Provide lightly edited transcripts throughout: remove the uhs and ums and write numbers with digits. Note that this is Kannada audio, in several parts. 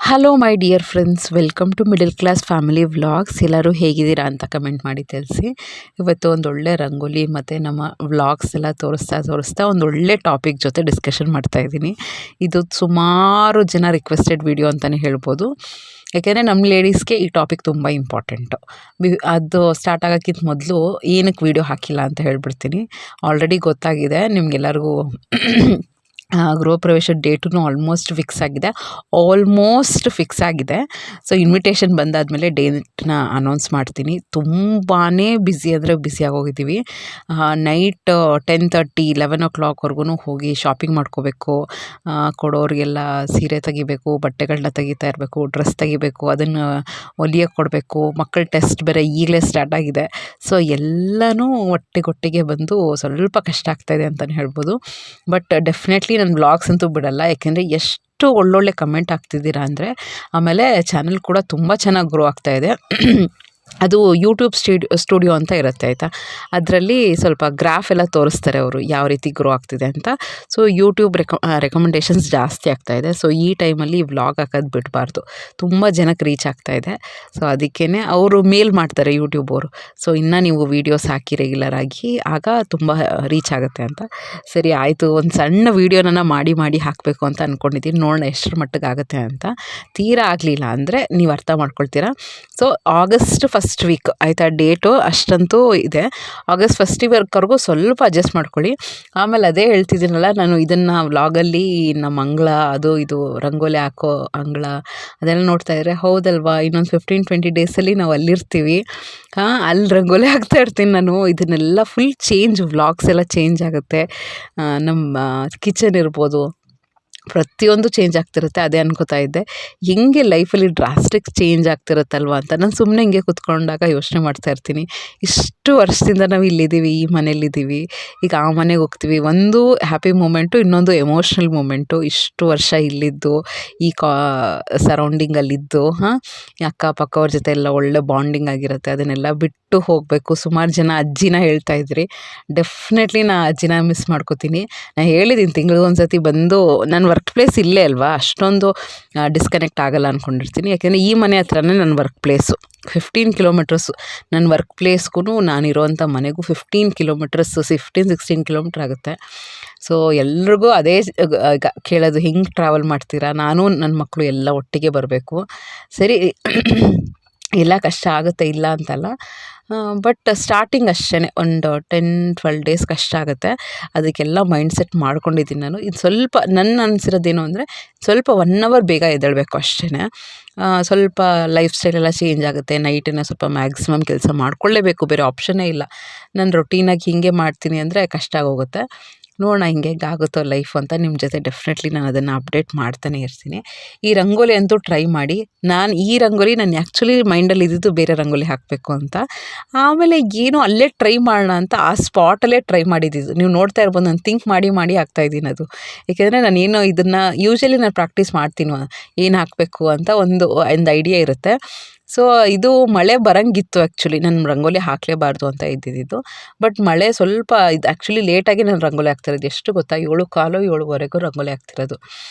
Hello my dear friends, welcome to middle class family vlogs. ಎಲ್ಲರೂ ಹೇಗಿದ್ದೀರಾ ಅಂತ ಕಮೆಂಟ್ ಮಾಡಿ ತಿಳಿಸಿ. ಇವತ್ತು ಒಂದೊಳ್ಳೆ ರಂಗೋಲಿ ಮತ್ತು ನಮ್ಮ ವ್ಲಾಗ್ಸ್ ಎಲ್ಲ ತೋರಿಸ್ತಾ ಒಂದೊಳ್ಳೆ ಟಾಪಿಕ್ ಜೊತೆ ಡಿಸ್ಕಷನ್ ಮಾಡ್ತಾಯಿದ್ದೀನಿ. ಇದು ಸುಮಾರು ಜನ ರಿಕ್ವೆಸ್ಟೆಡ್ ವಿಡಿಯೋ ಅಂತಲೇ ಹೇಳ್ಬೋದು. ಯಾಕೆಂದರೆ ನಮ್ಮ ಲೇಡೀಸ್ಗೆ ಈ ಟಾಪಿಕ್ ತುಂಬ ಇಂಪಾರ್ಟೆಂಟು. ಅದು ಸ್ಟಾರ್ಟ್ ಆಗೋಕ್ಕಿಂತ ಮೊದಲು ಏನಕ್ಕೆ ವೀಡಿಯೋ ಹಾಕಿಲ್ಲ ಅಂತ ಹೇಳ್ಬಿಡ್ತೀನಿ. ಆಲ್ರೆಡಿ ಗೊತ್ತಾಗಿದೆ ನಿಮಗೆಲ್ಲರಿಗೂ. ಗೃಹ ಪ್ರವೇಶದ ಡೇಟು ಆಲ್ಮೋಸ್ಟ್ ಫಿಕ್ಸ್ ಆಗಿದೆ. ಸೊ ಇನ್ವಿಟೇಷನ್ ಬಂದಾದಮೇಲೆ ಡೇಟ್ನ ಅನೌನ್ಸ್ ಮಾಡ್ತೀನಿ. ತುಂಬಾ ಬ್ಯುಸಿ ಅಂದರೆ ಬ್ಯುಸಿಯಾಗೋಗಿದ್ದೀವಿ. ನೈಟ್ 10:30 11 ಹೋಗಿ ಶಾಪಿಂಗ್ ಮಾಡ್ಕೋಬೇಕು. ಕೊಡೋರಿಗೆಲ್ಲ ಸೀರೆ ತೆಗಿಬೇಕು, ಬಟ್ಟೆಗಳನ್ನ ತೆಗಿತಾ ಇರಬೇಕು, ಡ್ರೆಸ್ ತೆಗಿಬೇಕು, ಅದನ್ನು ಹೊಲಿಯೋಕ್ಕೆ ಕೊಡಬೇಕು. ಮಕ್ಕಳ ಟೆಸ್ಟ್ ಬೇರೆ ಈಗಲೇ ಸ್ಟಾರ್ಟ್ ಆಗಿದೆ. ಸೊ ಎಲ್ಲನೂ ಒಟ್ಟಿಗೆ ಬಂದು ಸ್ವಲ್ಪ ಕಷ್ಟ ಆಗ್ತಾಯಿದೆ ಅಂತಲೇ ಹೇಳ್ಬೋದು. ಬಟ್ ಡೆಫಿನೆಟ್ಲಿ ನನ್ನ ವ್ಲಾಗ್ಸ್ ಅಂತೂ ಬಿಡಲ್ಲ. ಯಾಕೆಂದರೆ ಎಷ್ಟು ಒಳ್ಳೊಳ್ಳೆ ಕಮೆಂಟ್ ಆಗ್ತಿದ್ದೀರಾ ಅಂದರೆ. ಆಮೇಲೆ ಚಾನಲ್ ಕೂಡ ತುಂಬ ಚೆನ್ನಾಗಿ ಗ್ರೋ ಆಗ್ತಾಯಿದೆ. ಅದು ಯೂಟ್ಯೂಬ್ ಸ್ಟುಡಿಯೋ ಅಂತ ಇರುತ್ತೆ, ಆಯಿತಾ. ಅದರಲ್ಲಿ ಸ್ವಲ್ಪ ಗ್ರಾಫ್ ಎಲ್ಲ ತೋರಿಸ್ತಾರೆ ಅವರು ಯಾವ ರೀತಿ ಗ್ರೋ ಆಗ್ತಿದೆ ಅಂತ. ಸೊ ಯೂಟ್ಯೂಬ್ ರೆಕಮೆಂಡೇಷನ್ಸ್ ಜಾಸ್ತಿ ಆಗ್ತಾಯಿದೆ. ಸೊ ಈ ಟೈಮಲ್ಲಿ ವ್ಲಾಗ್ ಹಾಕೋದು ಬಿಡಬಾರ್ದು, ತುಂಬ ಜನಕ್ಕೆ ರೀಚ್ ಆಗ್ತಾಯಿದೆ. ಸೊ ಅದಕ್ಕೇ ಅವರು ಮೇಲ್ ಮಾಡ್ತಾರೆ ಯೂಟ್ಯೂಬ್ ಅವರು. ಸೊ ಇನ್ನು ನೀವು ವೀಡಿಯೋಸ್ ಹಾಕಿ ರೆಗ್ಯುಲರ್ ಆಗಿ, ಆಗ ತುಂಬ ರೀಚ್ ಆಗುತ್ತೆ ಅಂತ. ಸರಿ ಆಯಿತು, ಒಂದು ಸಣ್ಣ ವೀಡಿಯೋನ ಮಾಡಿ ಹಾಕಬೇಕು ಅಂತ ಅಂದ್ಕೊಂಡಿದ್ದೀನಿ. ನೋಡೋಣ ಎಷ್ಟರ ಮಟ್ಟಿಗೆ ಆಗುತ್ತೆ ಅಂತ. ತೀರಾ ಆಗಲಿಲ್ಲ ಅಂದರೆ ನೀವು ಅರ್ಥ ಮಾಡ್ಕೊಳ್ತೀರಾ. ಸೊ ಆಗಸ್ಟ್ ಫಸ್ಟ್ ವೀಕ್ ಆಯಿತಾ, ಡೇಟು ಅಷ್ಟಂತೂ ಇದೆ. ಆಗಸ್ಟ್ ಫಸ್ಟ್ ವೀಕ್ವರೆಗೂ ಸ್ವಲ್ಪ ಅಡ್ಜಸ್ಟ್ ಮಾಡ್ಕೊಳ್ಳಿ. ಆಮೇಲೆ ಅದೇ ಹೇಳ್ತಿದ್ದೀನಲ್ಲ, ನಾನು ಇದನ್ನು ವ್ಲಾಗಲ್ಲಿ ನಮ್ಮ ಅಂಗಳ ಅದು ಇದು ರಂಗೋಲಿ ಹಾಕೋ ಅಂಗಳ ಅದೆಲ್ಲ ನೋಡ್ತಾ ಇದ್ದರೆ, ಹೌದಲ್ವಾ, ಇನ್ನೊಂದು 15-20 ಡೇಸಲ್ಲಿ ನಾವು ಅಲ್ಲಿರ್ತೀವಿ. ಅಲ್ಲಿ ರಂಗೋಲಿ ಹಾಕ್ತಾ ಇರ್ತೀನಿ ನಾನು. ಇದನ್ನೆಲ್ಲ ಫುಲ್ ಚೇಂಜ್, ವ್ಲಾಗ್ಸ್ ಎಲ್ಲ ಚೇಂಜ್ ಆಗುತ್ತೆ. ನಮ್ಮ ಕಿಚನ್ ಇರ್ಬೋದು, ಪ್ರತಿಯೊಂದು ಚೇಂಜ್ ಆಗ್ತಿರುತ್ತೆ. ಅದೇ ಅನ್ಕೋತಾ ಇದ್ದೆ, ಹೆಂಗೆ ಲೈಫಲ್ಲಿ ಡ್ರಾಸ್ಟಿಕ್ ಚೇಂಜ್ ಆಗ್ತಿರುತ್ತಲ್ವ ಅಂತ. ನಾನು ಸುಮ್ಮನೆ ಹಿಂಗೆ ಕೂತ್ಕೊಂಡಾಗ ಯೋಚನೆ ಮಾಡ್ತಾ ಇರ್ತೀನಿ. ಇಷ್ಟು ವರ್ಷದಿಂದ ನಾವು ಇಲ್ಲಿದ್ದೀವಿ, ಈ ಮನೇಲಿದ್ದೀವಿ, ಈಗ ಆ ಮನೆಗೆ ಹೋಗ್ತೀವಿ. ಒಂದು ಹ್ಯಾಪಿ ಮೂಮೆಂಟು, ಇನ್ನೊಂದು ಎಮೋಷ್ನಲ್ ಮೂಮೆಂಟು. ಇಷ್ಟು ವರ್ಷ ಇಲ್ಲಿದ್ದು, ಈ ಸರೌಂಡಿಂಗಲ್ಲಿದ್ದು, ಅಕ್ಕಪಕ್ಕವ್ರ ಜೊತೆ ಎಲ್ಲ ಒಳ್ಳೆ ಬಾಂಡಿಂಗ್ ಆಗಿರುತ್ತೆ. ಅದನ್ನೆಲ್ಲ ಬಿಟ್ಟು ಹೋಗಬೇಕು. ಸುಮಾರು ಜನ ಅಜ್ಜಿನ ಹೇಳ್ತಾ ಇದ್ರಿ. ಡೆಫಿನೆಟ್ಲಿ ನಾ ಅಜ್ಜಿನ ಮಿಸ್ ಮಾಡ್ಕೋತೀನಿ. ನಾನು ಹೇಳಿದ್ದೀನಿ, ತಿಂಗಳಿಗೊಂದು ಸತಿ ಬಂದು, ನನ್ನ ವರ್ಕ್ ಪ್ಲೇಸ್ ಇಲ್ಲೇ ಅಲ್ವಾ, ಅಷ್ಟೊಂದು ಡಿಸ್ಕನೆಕ್ಟ್ ಆಗಲ್ಲ ಅಂದ್ಕೊಂಡಿರ್ತೀನಿ. ಯಾಕೆಂದರೆ ಈ ಮನೆ ಹತ್ರನೇ ನನ್ನ ವರ್ಕ್ ಪ್ಲೇಸು. 15 ಕಿಲೋಮೀಟರ್ಸು ನನ್ನ ವರ್ಕ್ ಪ್ಲೇಸ್ಗೂ ನಾನಿರೋವಂಥ ಮನೆಗೂ 15 ಕಿಲೋಮೀಟರ್ಸ್, 15-16 ಕಿಲೋಮೀಟ್ರ್ ಆಗುತ್ತೆ. ಸೊ ಎಲ್ರಿಗೂ ಅದೇ ಕೇಳೋದು, ಹೆಂಗೆ ಟ್ರಾವೆಲ್ ಮಾಡ್ತೀರಾ? ನಾನು ನನ್ನ ಮಕ್ಕಳು ಎಲ್ಲ ಒಟ್ಟಿಗೆ ಬರಬೇಕು. ಸರಿ, ಎಲ್ಲ ಕಷ್ಟ ಆಗುತ್ತೆ, ಇಲ್ಲ ಅಂತಲ್ಲ. ಬಟ್ ಸ್ಟಾರ್ಟಿಂಗ್ ಅಷ್ಟೇ ಒಂದು 10-12 ಡೇಸ್ ಕಷ್ಟ ಆಗುತ್ತೆ. ಅದಕ್ಕೆಲ್ಲ ಮೈಂಡ್ಸೆಟ್ ಮಾಡ್ಕೊಂಡಿದ್ದೀನಿ ನಾನು. ಇದು ಸ್ವಲ್ಪ ನನ್ನ ಅನಿಸಿರೋದೇನು ಅಂದರೆ, ಸ್ವಲ್ಪ 1 ಅವರ್ ಬೇಗ ಎದ್ದೇಳಬೇಕು ಅಷ್ಟೇ. ಸ್ವಲ್ಪ ಲೈಫ್ ಸ್ಟೈಲೆಲ್ಲ ಚೇಂಜ್ ಆಗುತ್ತೆ. ನೈಟನ್ನು ಸ್ವಲ್ಪ ಮ್ಯಾಕ್ಸಿಮಮ್ ಕೆಲಸ ಮಾಡ್ಕೊಳ್ಳೇಬೇಕು, ಬೇರೆ ಆಪ್ಷನ್ನೇ ಇಲ್ಲ. ನಾನು ರೊಟೀನಾಗಿ ಹೀಗೆ ಮಾಡ್ತೀನಿ ಅಂದರೆ ಕಷ್ಟ ಆಗೋಗುತ್ತೆ. ನೋಡೋಣ ಹಿಂಗೆ ಆಗುತ್ತೋ ಲೈಫ್ ಅಂತ. ನಿಮ್ಮ ಜೊತೆ ಡೆಫಿನೆಟ್ಲಿ ನಾನು ಅದನ್ನು ಅಪ್ಡೇಟ್ ಮಾಡ್ತಾನೆ ಇರ್ತೀನಿ. ಈ ರಂಗೋಲಿ ಅಂತೂ ಟ್ರೈ ಮಾಡಿ. ಈ ರಂಗೋಲಿ ನಾನು ಆ್ಯಕ್ಚುಲಿ ಮೈಂಡಲ್ಲಿ ಇದ್ದಿದ್ದು ಬೇರೆ ರಂಗೋಲಿ ಹಾಕಬೇಕು ಅಂತ. ಆಮೇಲೆ ಏನೋ ಅಲ್ಲೇ ಟ್ರೈ ಮಾಡೋಣ ಅಂತ ಆ ಸ್ಪಾಟಲ್ಲೇ ಟ್ರೈ ಮಾಡಿದ್ದು. ನೀವು ನೋಡ್ತಾ ಇರ್ಬೋದು, ನಾನು ಥಿಂಕ್ ಮಾಡಿ ಹಾಕ್ತಾಯಿದ್ದೀನಿ ಅದು. ಏಕೆಂದರೆ ನಾನೇನು ಇದನ್ನು ಯೂಶ್ವಲಿ ನಾನು ಪ್ರಾಕ್ಟೀಸ್ ಮಾಡ್ತೀನಿ, ಏನು ಹಾಕಬೇಕು ಅಂತ ಒಂದು ಐಡಿಯಾ ಇರುತ್ತೆ. ಸೊ ಇದು ಮಳೆ ಬರೋಂಗಿತ್ತು ಆ್ಯಕ್ಚುಲಿ, ನಾನು ರಂಗೋಲಿ ಹಾಕಲೇಬಾರ್ದು ಅಂತ ಇದ್ದಿದ್ದು. ಬಟ್ ಮಳೆ ಸ್ವಲ್ಪ ಇದು ಆ್ಯಕ್ಚುಲಿ ಲೇಟಾಗಿ ನಾನು ರಂಗೋಲಿ ಹಾಕ್ತಿರೋದು. ಎಷ್ಟು ಗೊತ್ತಾ, 7:15-7:00 ರಂಗೋಲಿ ಹಾಕ್ತಿರೋದು.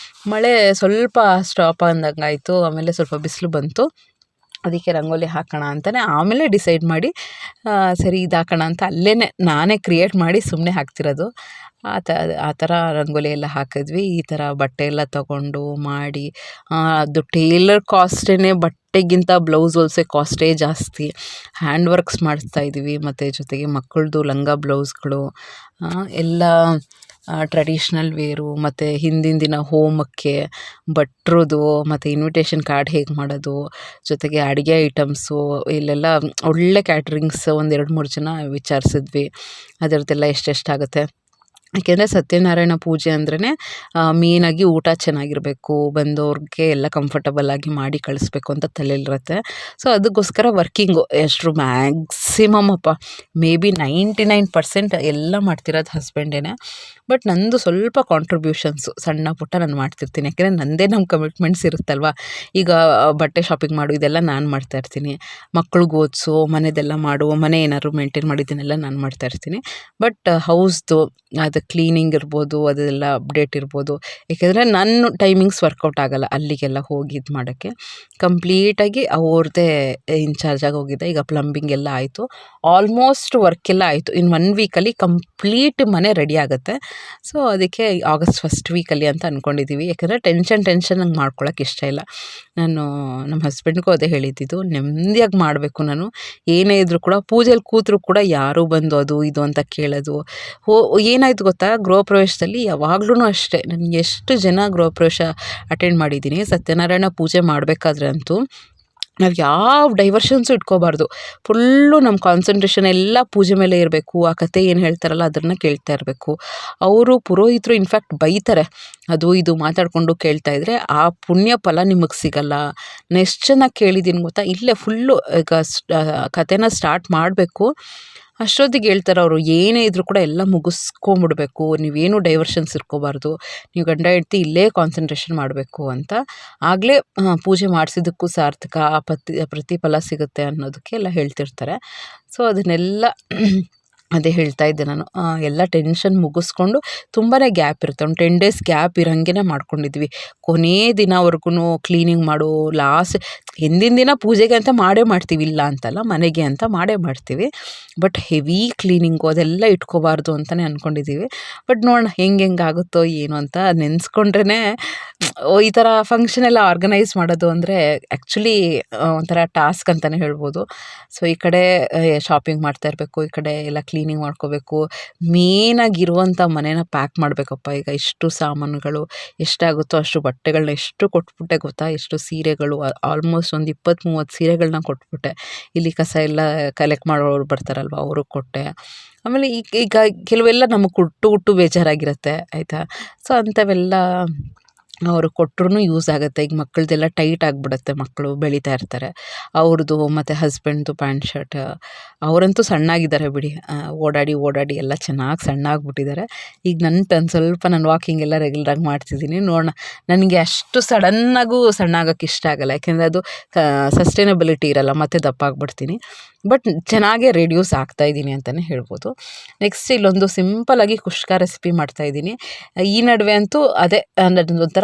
ಮಳೆ ಸ್ವಲ್ಪ ಸ್ಟಾಪ್ ಅಂದಂಗಾಯಿತು. ಆಮೇಲೆ ಸ್ವಲ್ಪ ಬಿಸಿಲು ಬಂತು. ಅದಕ್ಕೆ ರಂಗೋಲಿ ಹಾಕೋಣ ಅಂತಲೇ ಆಮೇಲೆ ಡಿಸೈಡ್ ಮಾಡಿ, ಸರಿ ಇದು ಹಾಕೋಣ ಅಂತ ಅಲ್ಲೇ ನಾನೇ ಕ್ರಿಯೇಟ್ ಮಾಡಿ ಸುಮ್ಮನೆ ಹಾಕ್ತಿರೋದು. ಆ ಥರ ರಂಗೋಲಿ ಎಲ್ಲ ಹಾಕಿದ್ವಿ. ಈ ಥರ ಬಟ್ಟೆ ಎಲ್ಲ ತೊಗೊಂಡು ಮಾಡಿ, ಅದು ಟೇಲರ್ ಕಾಸ್ಟೇ, ಬಟ್ಟೆಗಿಂತ ಬ್ಲೌಸ್ ಹೊಲ್ಸೋ ಕಾಸ್ಟೇ ಜಾಸ್ತಿ. ಹ್ಯಾಂಡ್ ವರ್ಕ್ಸ್ ಮಾಡಿಸ್ತಾಯಿದ್ದೀವಿ. ಮತ್ತು ಜೊತೆಗೆ ಮಕ್ಕಳದು ಲಂಗ ಬ್ಲೌಸ್ಗಳು ಎಲ್ಲ ಟ್ರೆಡಿಷ್ನಲ್ ವೇರು, ಮತ್ತು ಹಿಂದಿನ ದಿನ ಹೋಮಕ್ಕೆ ಭಟ್ರದ್ದು, ಮತ್ತು ಇನ್ವಿಟೇಷನ್ ಕಾರ್ಡ್ ಹೇಗೆ ಮಾಡೋದು, ಜೊತೆಗೆ ಅಡುಗೆ ಐಟಮ್ಸು, ಇಲ್ಲೆಲ್ಲ ಒಳ್ಳೆ ಕ್ಯಾಟ್ರಿಂಗ್ಸ್ ಒಂದು 2-3 ಜನ ವಿಚಾರಿಸಿದ್ವಿ. ಅದರದ್ದೆಲ್ಲ ಎಷ್ಟೆಷ್ಟಾಗುತ್ತೆ. ಯಾಕೆಂದರೆ ಸತ್ಯನಾರಾಯಣ ಪೂಜೆ ಅಂದ್ರೇ ಮೇಯ್ನಾಗಿ ಊಟ ಚೆನ್ನಾಗಿರಬೇಕು, ಬಂದವ್ರಿಗೆ ಎಲ್ಲ ಕಂಫರ್ಟಬಲ್ಲಾಗಿ ಮಾಡಿ ಕಳಿಸ್ಬೇಕು ಅಂತ ತಲೆಯಲ್ಲಿರುತ್ತೆ. ಸೊ ಅದಕ್ಕೋಸ್ಕರ ವರ್ಕಿಂಗು ಎಷ್ಟು ಮ್ಯಾಕ್ಸಿಮಮ್ ಮೇ ಬಿ 99% ಎಲ್ಲ ಮಾಡ್ತಿರೋದು ಹಸ್ಬೆಂಡೇ. ಬಟ್ ನಂದು ಸ್ವಲ್ಪ ಕಾಂಟ್ರಿಬ್ಯೂಷನ್ಸು ಸಣ್ಣ ಪುಟ್ಟ ನಾನು ಮಾಡ್ತಿರ್ತೀನಿ. ಯಾಕೆಂದರೆ ನನ್ನದೇ ಕಮಿಟ್ಮೆಂಟ್ಸ್ ಇರುತ್ತಲ್ವ. ಈಗ ಬಟ್ಟೆ ಶಾಪಿಂಗ್ ಮಾಡು, ಇದೆಲ್ಲ ನಾನು ಮಾಡ್ತಾಯಿರ್ತೀನಿ. ಮಕ್ಳಿಗೆ ಓದಿಸು, ಮನೆದೆಲ್ಲ ಮಾಡು, ಮನೆ ಏನಾದ್ರು ಮೇಂಟೈನ್ ಮಾಡಿದ್ದನ್ನೆಲ್ಲ ನಾನು ಮಾಡ್ತಾಯಿರ್ತೀನಿ. ಬಟ್ ಹೌಸ್ದು ಅದು ಅದು ಕ್ಲೀನಿಂಗ್ ಇರ್ಬೋದು, ಅದೆಲ್ಲ ಅಪ್ಡೇಟ್ ಇರ್ಬೋದು. ಏಕೆಂದರೆ ನನ್ನ ಟೈಮಿಂಗ್ಸ್ ವರ್ಕೌಟ್ ಆಗೋಲ್ಲ ಅಲ್ಲಿಗೆಲ್ಲ ಹೋಗಿ ಇದು ಮಾಡೋಕ್ಕೆ. ಕಂಪ್ಲೀಟಾಗಿ ಅವ್ರದ್ದೇ ಇನ್ಚಾರ್ಜಾಗಿ ಹೋಗಿದ್ದೆ. ಈಗ ಪ್ಲಂಬಿಂಗ್ ಎಲ್ಲ ಆಯಿತು, ಆಲ್ಮೋಸ್ಟ್ ವರ್ಕೆಲ್ಲ ಆಯಿತು. ಇನ್ನು 1 ವೀಕಲ್ಲಿ ಕಂಪ್ಲೀಟ್ ಮನೆ ರೆಡಿ ಆಗುತ್ತೆ. ಸೊ ಅದಕ್ಕೆ ಆಗಸ್ಟ್ ಫಸ್ಟ್ ವೀಕಲ್ಲಿ ಅಂತ ಅಂದ್ಕೊಂಡಿದ್ದೀವಿ. ಯಾಕಂದರೆ ಟೆನ್ಷನ್ ನಂಗೆ ಮಾಡ್ಕೊಳಕ್ಕೆ ಇಷ್ಟ ಇಲ್ಲ. ನಾನು ನಮ್ಮ ಹಸ್ಬೆಂಡ್ಗೂ ಅದೇ ಹೇಳಿದ್ದಿದ್ದು, ನೆಮ್ಮದಿಯಾಗಿ ಮಾಡಬೇಕು ನಾನು. ಏನೇ ಇದ್ದರೂ ಕೂಡ ಪೂಜೆಯಲ್ಲಿ ಕೂತರೂ ಕೂಡ ಯಾರೂ ಬಂದು ಅದು ಇದು ಅಂತ ಕೇಳೋದು. ಏನಾಯ್ತು ಗೊತ್ತಾ, ಗೃಹ ಪ್ರವೇಶದಲ್ಲಿ ಯಾವಾಗ್ಲೂ ಅಷ್ಟೇ, ನನಗೆ ಎಷ್ಟು ಜನ ಗೃಹ ಪ್ರವೇಶ ಅಟೆಂಡ್ ಮಾಡಿದ್ದೀನಿ. ಸತ್ಯನಾರಾಯಣ ಪೂಜೆ ಮಾಡಬೇಕಾದ್ರೆ ಅಂತೂ ನಾವು ಯಾವ ಡೈವರ್ಷನ್ಸು ಇಟ್ಕೋಬಾರ್ದು. ಫುಲ್ಲು ನಮ್ಮ ಕಾನ್ಸಂಟ್ರೇಷನ್ ಎಲ್ಲ ಪೂಜೆ ಮೇಲೆ ಇರಬೇಕು. ಆ ಕತೆ ಏನು ಹೇಳ್ತಾರಲ್ಲ ಅದನ್ನು ಕೇಳ್ತಾ ಇರಬೇಕು. ಅವರು ಪುರೋಹಿತರು ಇನ್ಫ್ಯಾಕ್ಟ್ ಬೈತಾರೆ, ಅದು ಇದು ಮಾತಾಡಿಕೊಂಡು ಕೇಳ್ತಾ ಇದ್ದರೆ ಆ ಪುಣ್ಯ ಫಲ ನಿಮಗೆ ಸಿಗಲ್ಲ. ನಾನು ಎಷ್ಟು ಚೆನ್ನಾಗಿ ಕೇಳಿದ್ದೀನಿ ಗೊತ್ತಾ. ಇಲ್ಲೇ ಫುಲ್ಲು ಈಗ ಕತೆನ ಸ್ಟಾರ್ಟ್ ಮಾಡಬೇಕು ಅಷ್ಟೊತ್ತಿಗೆ ಹೇಳ್ತಾರೆ ಅವರು, ಏನೇ ಇದ್ದರೂ ಕೂಡ ಎಲ್ಲ ಮುಗಿಸ್ಕೊಂಬಿಡ್ಬೇಕು, ನೀವೇನು ಡೈವರ್ಷನ್ಸ್ ಇಟ್ಕೋಬಾರ್ದು, ನೀವು ಗಂಡ ಹೆಂಡ್ತಿ ಇಲ್ಲೇ ಕಾನ್ಸಂಟ್ರೇಷನ್ ಮಾಡಬೇಕು ಅಂತ. ಆಗಲೇ ಪೂಜೆ ಮಾಡಿಸಿದ್ದಕ್ಕೂ ಸಾರ್ಥಕ, ಪ್ರತಿಫಲ ಸಿಗುತ್ತೆ ಅನ್ನೋದಕ್ಕೆ ಎಲ್ಲ ಹೇಳ್ತಿರ್ತಾರೆ. ಸೊ ಅದನ್ನೆಲ್ಲ ಅದೇ ಹೇಳ್ತಾ ಇದ್ದೆ ನಾನು. ಎಲ್ಲ ಟೆನ್ಷನ್ ಮುಗಿಸ್ಕೊಂಡು ತುಂಬಾ ಗ್ಯಾಪ್ ಇರುತ್ತೆ, ಒಂದು 10 ಡೇಸ್ ಗ್ಯಾಪ್ ಇರೋಂಗೆ ಮಾಡ್ಕೊಂಡಿದ್ವಿ. ಕೊನೇ ದಿನವರೆಗೂ ಕ್ಲೀನಿಂಗ್ ಮಾಡು, ಲಾಸ್ಟ್ ಹಿಂದಿನ ದಿನ ಪೂಜೆಗೆ ಅಂತ ಮಾಡೇ ಮಾಡ್ತೀವಿ, ಇಲ್ಲ ಅಂತಲ್ಲ, ಮನೆಗೆ ಅಂತ ಮಾಡೇ ಮಾಡ್ತೀವಿ. ಬಟ್ ಹೆವಿ ಕ್ಲೀನಿಂಗು ಅದೆಲ್ಲ ಇಟ್ಕೋಬಾರ್ದು ಅಂತಲೇ ಅಂದ್ಕೊಂಡಿದ್ದೀವಿ. ಬಟ್ ನೋಡೋಣ ಹೆಂಗೆ ಆಗುತ್ತೋ ಏನು ಅಂತ. ನೆನೆಸ್ಕೊಂಡ್ರೇ ಈ ಥರ ಫಂಕ್ಷನ್ ಎಲ್ಲ ಆರ್ಗನೈಸ್ ಮಾಡೋದು ಅಂದರೆ ಆ್ಯಕ್ಚುಲಿ ಒಂಥರ ಟಾಸ್ಕ್ ಅಂತಲೇ ಹೇಳ್ಬೋದು. ಸೊ ಈ ಕಡೆ ಶಾಪಿಂಗ್ ಮಾಡ್ತಾ ಇರಬೇಕು, ಈ ಕಡೆ ಎಲ್ಲ ಕ್ಲೀನಿಂಗ್ ಮಾಡ್ಕೋಬೇಕು, ಮೇನಾಗಿರುವಂಥ ಮನೇನ ಪ್ಯಾಕ್ ಮಾಡಬೇಕಪ್ಪ. ಈಗ ಇಷ್ಟು ಸಾಮಾನುಗಳು, ಎಷ್ಟಾಗುತ್ತೋ ಅಷ್ಟು ಬಟ್ಟೆಗಳನ್ನ ಎಷ್ಟು ಕೊಟ್ಬಿಟ್ಟೆ ಗೊತ್ತಾ, ಎಷ್ಟು ಸೀರೆಗಳು, ಆಲ್ಮೋಸ್ಟ್ ಒಂದು 20-30 ಸೀರೆಗಳನ್ನ ಕೊಟ್ಬಿಟ್ಟೆ. ಇಲ್ಲಿ ಕಸ ಎಲ್ಲ ಕಲೆಕ್ಟ್ ಮಾಡೋರು ಬರ್ತಾರಲ್ವ, ಅವ್ರಿಗೆ ಕೊಟ್ಟೆ. ಆಮೇಲೆ ಈಗ ಕೆಲವೆಲ್ಲ ನಮಗೆ ಕೊಟ್ಟು ಬೇಜಾರಾಗಿರುತ್ತೆ ಆಯಿತಾ. ಸೊ ಅಂಥವೆಲ್ಲ ಅವರು ಕೊಟ್ಟರು ಯೂಸ್ ಆಗುತ್ತೆ. ಈಗ ಮಕ್ಕಳದೆಲ್ಲ ಟೈಟ್ ಆಗಿಬಿಡುತ್ತೆ, ಮಕ್ಕಳು ಬೆಳೀತಾ ಇರ್ತಾರೆ, ಅವ್ರದ್ದು ಮತ್ತು ಹಸ್ಬೆಂಡ್ದು ಪ್ಯಾಂಟ್ ಶರ್ಟ್. ಅವರಂತೂ ಸಣ್ಣಾಗಿದ್ದಾರೆ ಬಿಡಿ, ಓಡಾಡಿ ಎಲ್ಲ ಚೆನ್ನಾಗಿ ಸಣ್ಣ ಆಗಿಬಿಟ್ಟಿದ್ದಾರೆ. ಈಗ ನನ್ನ ಸ್ವಲ್ಪ ನಾನು ವಾಕಿಂಗ್ ಎಲ್ಲ ರೆಗ್ಯುಲರಾಗಿ ಮಾಡ್ತಿದ್ದೀನಿ. ನೋಡೋಣ, ನನಗೆ ಅಷ್ಟು ಸಡನ್ನಾಗೂ ಸಣ್ಣ ಆಗೋಕ್ಕೆ ಇಷ್ಟ ಆಗಲ್ಲ, ಯಾಕೆಂದರೆ ಅದು ಸಸ್ಟೈನಬಿಲಿಟಿ ಇರಲ್ಲ, ಮತ್ತೆ ದಪ್ಪ ಆಗಿಬಿಡ್ತೀನಿ. ಬಟ್ ಚೆನ್ನಾಗೇ ರೆಡ್ಯೂಸ್ ಆಗ್ತಾಯಿದ್ದೀನಿ ಅಂತಲೇ ಹೇಳ್ಬೋದು. ನೆಕ್ಸ್ಟ್ ಇಲ್ಲೊಂದು ಸಿಂಪಲಾಗಿ ಕುಷ್ಕ ರೆಸಿಪಿ ಮಾಡ್ತಾಯಿದ್ದೀನಿ. ಈ ನಡುವೆ ಅಂತೂ ಅದೇ ಒಂಥರ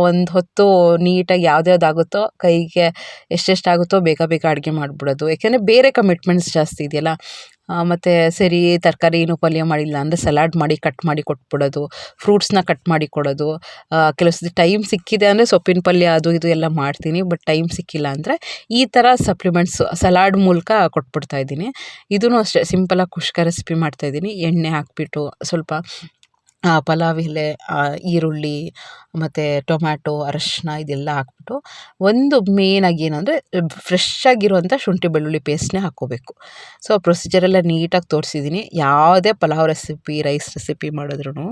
ಒಂದು ಹೊತ್ತು ನೀಟಾಗಿ ಯಾವ್ದಾಗುತ್ತೋ ಕೈಗೆ ಎಷ್ಟೆಷ್ಟಾಗುತ್ತೋ ಬೇಗ ಅಡುಗೆ ಮಾಡಿಬಿಡೋದು. ಯಾಕೆಂದರೆ ಬೇರೆ ಕಮಿಟ್ಮೆಂಟ್ಸ್ ಜಾಸ್ತಿ ಇದೆಯಲ್ಲ. ಮತ್ತು ಸರಿ ತರಕಾರಿ ಏನೂ ಪಲ್ಯ ಮಾಡಿಲ್ಲ ಅಂದರೆ ಸಲಾಡ್ ಮಾಡಿ ಕಟ್ ಮಾಡಿ ಕೊಟ್ಬಿಡೋದು, ಫ್ರೂಟ್ಸ್ನ ಕಟ್ ಮಾಡಿ ಕೊಡೋದು. ಕೆಲವು ಸತಿ ಟೈಮ್ ಸಿಕ್ಕಿದೆ ಅಂದರೆ ಸೊಪ್ಪಿನ ಪಲ್ಯ ಅದು ಇದು ಎಲ್ಲ ಮಾಡ್ತೀನಿ. ಬಟ್ ಟೈಮ್ ಸಿಕ್ಕಿಲ್ಲ ಅಂದರೆ ಈ ಥರ ಸಪ್ಲಿಮೆಂಟ್ಸ್ ಸಲಾಡ್ ಮೂಲಕ ಕೊಟ್ಬಿಡ್ತಾಯಿದ್ದೀನಿ. ಇದೂ ಅಷ್ಟೇ ಸಿಂಪಲಾಗಿ ಕುಷ್ಕ ರೆಸಿಪಿ ಮಾಡ್ತಾಯಿದ್ದೀನಿ. ಎಣ್ಣೆ ಹಾಕ್ಬಿಟ್ಟು ಸ್ವಲ್ಪ ಪಲಾವ್ ಎಲೆ, ಈರುಳ್ಳಿ ಮತ್ತು ಟೊಮ್ಯಾಟೊ, ಅರಶಿನ ಇದೆಲ್ಲ ಹಾಕ್ಬಿಟ್ಟು, ಒಂದು ಮೇನಾಗಿ ಏನಂದರೆ ಫ್ರೆಶ್ ಆಗಿರುವಂಥ ಶುಂಠಿ ಬೆಳ್ಳುಳ್ಳಿ ಪೇಸ್ಟ್ನೇ ಹಾಕ್ಕೋಬೇಕು. ಸೊ ಆ ಪ್ರೊಸೀಜರೆಲ್ಲ ನೀಟಾಗಿ ತೋರಿಸಿದ್ದೀನಿ. ಯಾವುದೇ ಪಲಾವ್ ರೆಸಿಪಿ, ರೈಸ್ ರೆಸಿಪಿ ಮಾಡಿದ್ರೂ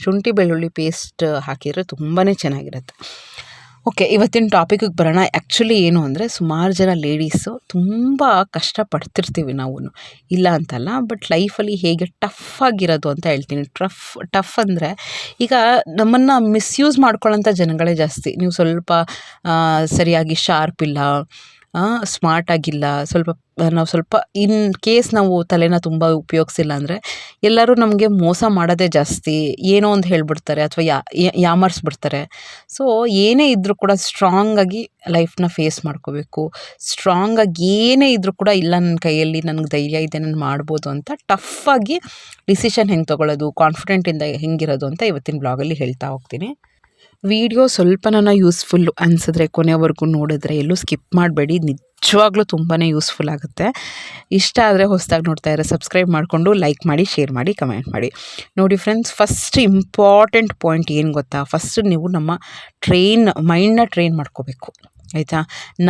ಶುಂಠಿ ಬೆಳ್ಳುಳ್ಳಿ ಪೇಸ್ಟ್ ಹಾಕಿದರೆ ತುಂಬಾ ಚೆನ್ನಾಗಿರುತ್ತೆ. ಓಕೆ, ಇವತ್ತಿನ ಟಾಪಿಕಿಗೆ ಬರೋಣ. ಆ್ಯಕ್ಚುಲಿ ಏನು ಅಂದರೆ, ಸುಮಾರು ಜನ ಲೇಡೀಸು ತುಂಬ ಕಷ್ಟಪಡ್ತಿರ್ತೀವಿ ನಾವು, ಇಲ್ಲ ಅಂತಲ್ಲ. ಬಟ್ ಲೈಫಲ್ಲಿ ಹೇಗೆ ಟಫ್ ಆಗಿರೋದು ಅಂತ ಹೇಳ್ತೀನಿ. ಟಫ್ ಅಂದರೆ ಈಗ ನಮ್ಮನ್ನು ಮಿಸ್ಯೂಸ್ ಮಾಡ್ಕೊಳ್ಳೋಂಥ ಜನಗಳೇ ಜಾಸ್ತಿ. ನೀವು ಸ್ವಲ್ಪ ಸರಿಯಾಗಿ ಶಾರ್ಪ್ ಇಲ್ಲ, ಸ್ಮಾರ್ಟಾಗಿಲ್ಲ, ನಾವು ಸ್ವಲ್ಪ ಇನ್ ಕೇಸ್ ನಾವು ತಲೆನ ತುಂಬ ಉಪಯೋಗಿಸಿಲ್ಲ ಅಂದರೆ ಎಲ್ಲರೂ ನಮಗೆ ಮೋಸ ಮಾಡೋದೇ ಜಾಸ್ತಿ. ಏನೋ ಒಂದು ಹೇಳ್ಬಿಡ್ತಾರೆ ಅಥವಾ ಯಾಮರ್ಸ್ಬಿಡ್ತಾರೆ. ಸೊ ಏನೇ ಇದ್ದರೂ ಕೂಡ ಸ್ಟ್ರಾಂಗಾಗಿ ಲೈಫ್ನ ಫೇಸ್ ಮಾಡ್ಕೋಬೇಕು. ಸ್ಟ್ರಾಂಗಾಗಿ ಏನೇ ಇದ್ದರೂ ಕೂಡ, ಇಲ್ಲ ನನ್ನ ಕೈಯಲ್ಲಿ ನನಗೆ ಧೈರ್ಯ ಇದೆ, ನಾನು ಮಾಡ್ಬೋದು ಅಂತ ಟಫಾಗಿ ಡಿಸಿಷನ್ ಹೆಂಗೆ ತೊಗೊಳ್ಳೋದು, ಕಾನ್ಫಿಡೆಂಟಿಂದ ಹೆಂಗಿರೋದು ಅಂತ ಇವತ್ತಿನ ಬ್ಲಾಗಲ್ಲಿ ಹೇಳ್ತಾ ಹೋಗ್ತೀನಿ. ವಿಡಿಯೋ ಸ್ವಲ್ಪ ಯೂಸ್ಫುಲ್ಲು ಅನಿಸಿದ್ರೆ ಕೊನೆವರೆಗೂ ನೋಡಿದ್ರೆ ಎಲ್ಲೂ ಸ್ಕಿಪ್ ಮಾಡಬೇಡಿ. ನಿಜವಾಗ್ಲೂ ತುಂಬಾ ಯೂಸ್ಫುಲ್ ಆಗುತ್ತೆ. ಇಷ್ಟ ಆದರೆ ಹೊಸದಾಗಿ ನೋಡ್ತಾ ಇರೋ ಸಬ್ಸ್ಕ್ರೈಬ್ ಮಾಡಿಕೊಂಡು ಲೈಕ್ ಮಾಡಿ, ಶೇರ್ ಮಾಡಿ, ಕಮೆಂಟ್ ಮಾಡಿ. ನೋಡಿ ಫ್ರೆಂಡ್ಸ್, ಫಸ್ಟ್ ಇಂಪಾರ್ಟೆಂಟ್ ಪಾಯಿಂಟ್ ಏನು ಗೊತ್ತಾ, ಫಸ್ಟ್ ನೀವು ನಮ್ಮ ಮೈಂಡ್ನ ಟ್ರೈನ್ ಮಾಡ್ಕೋಬೇಕು ಆಯಿತಾ.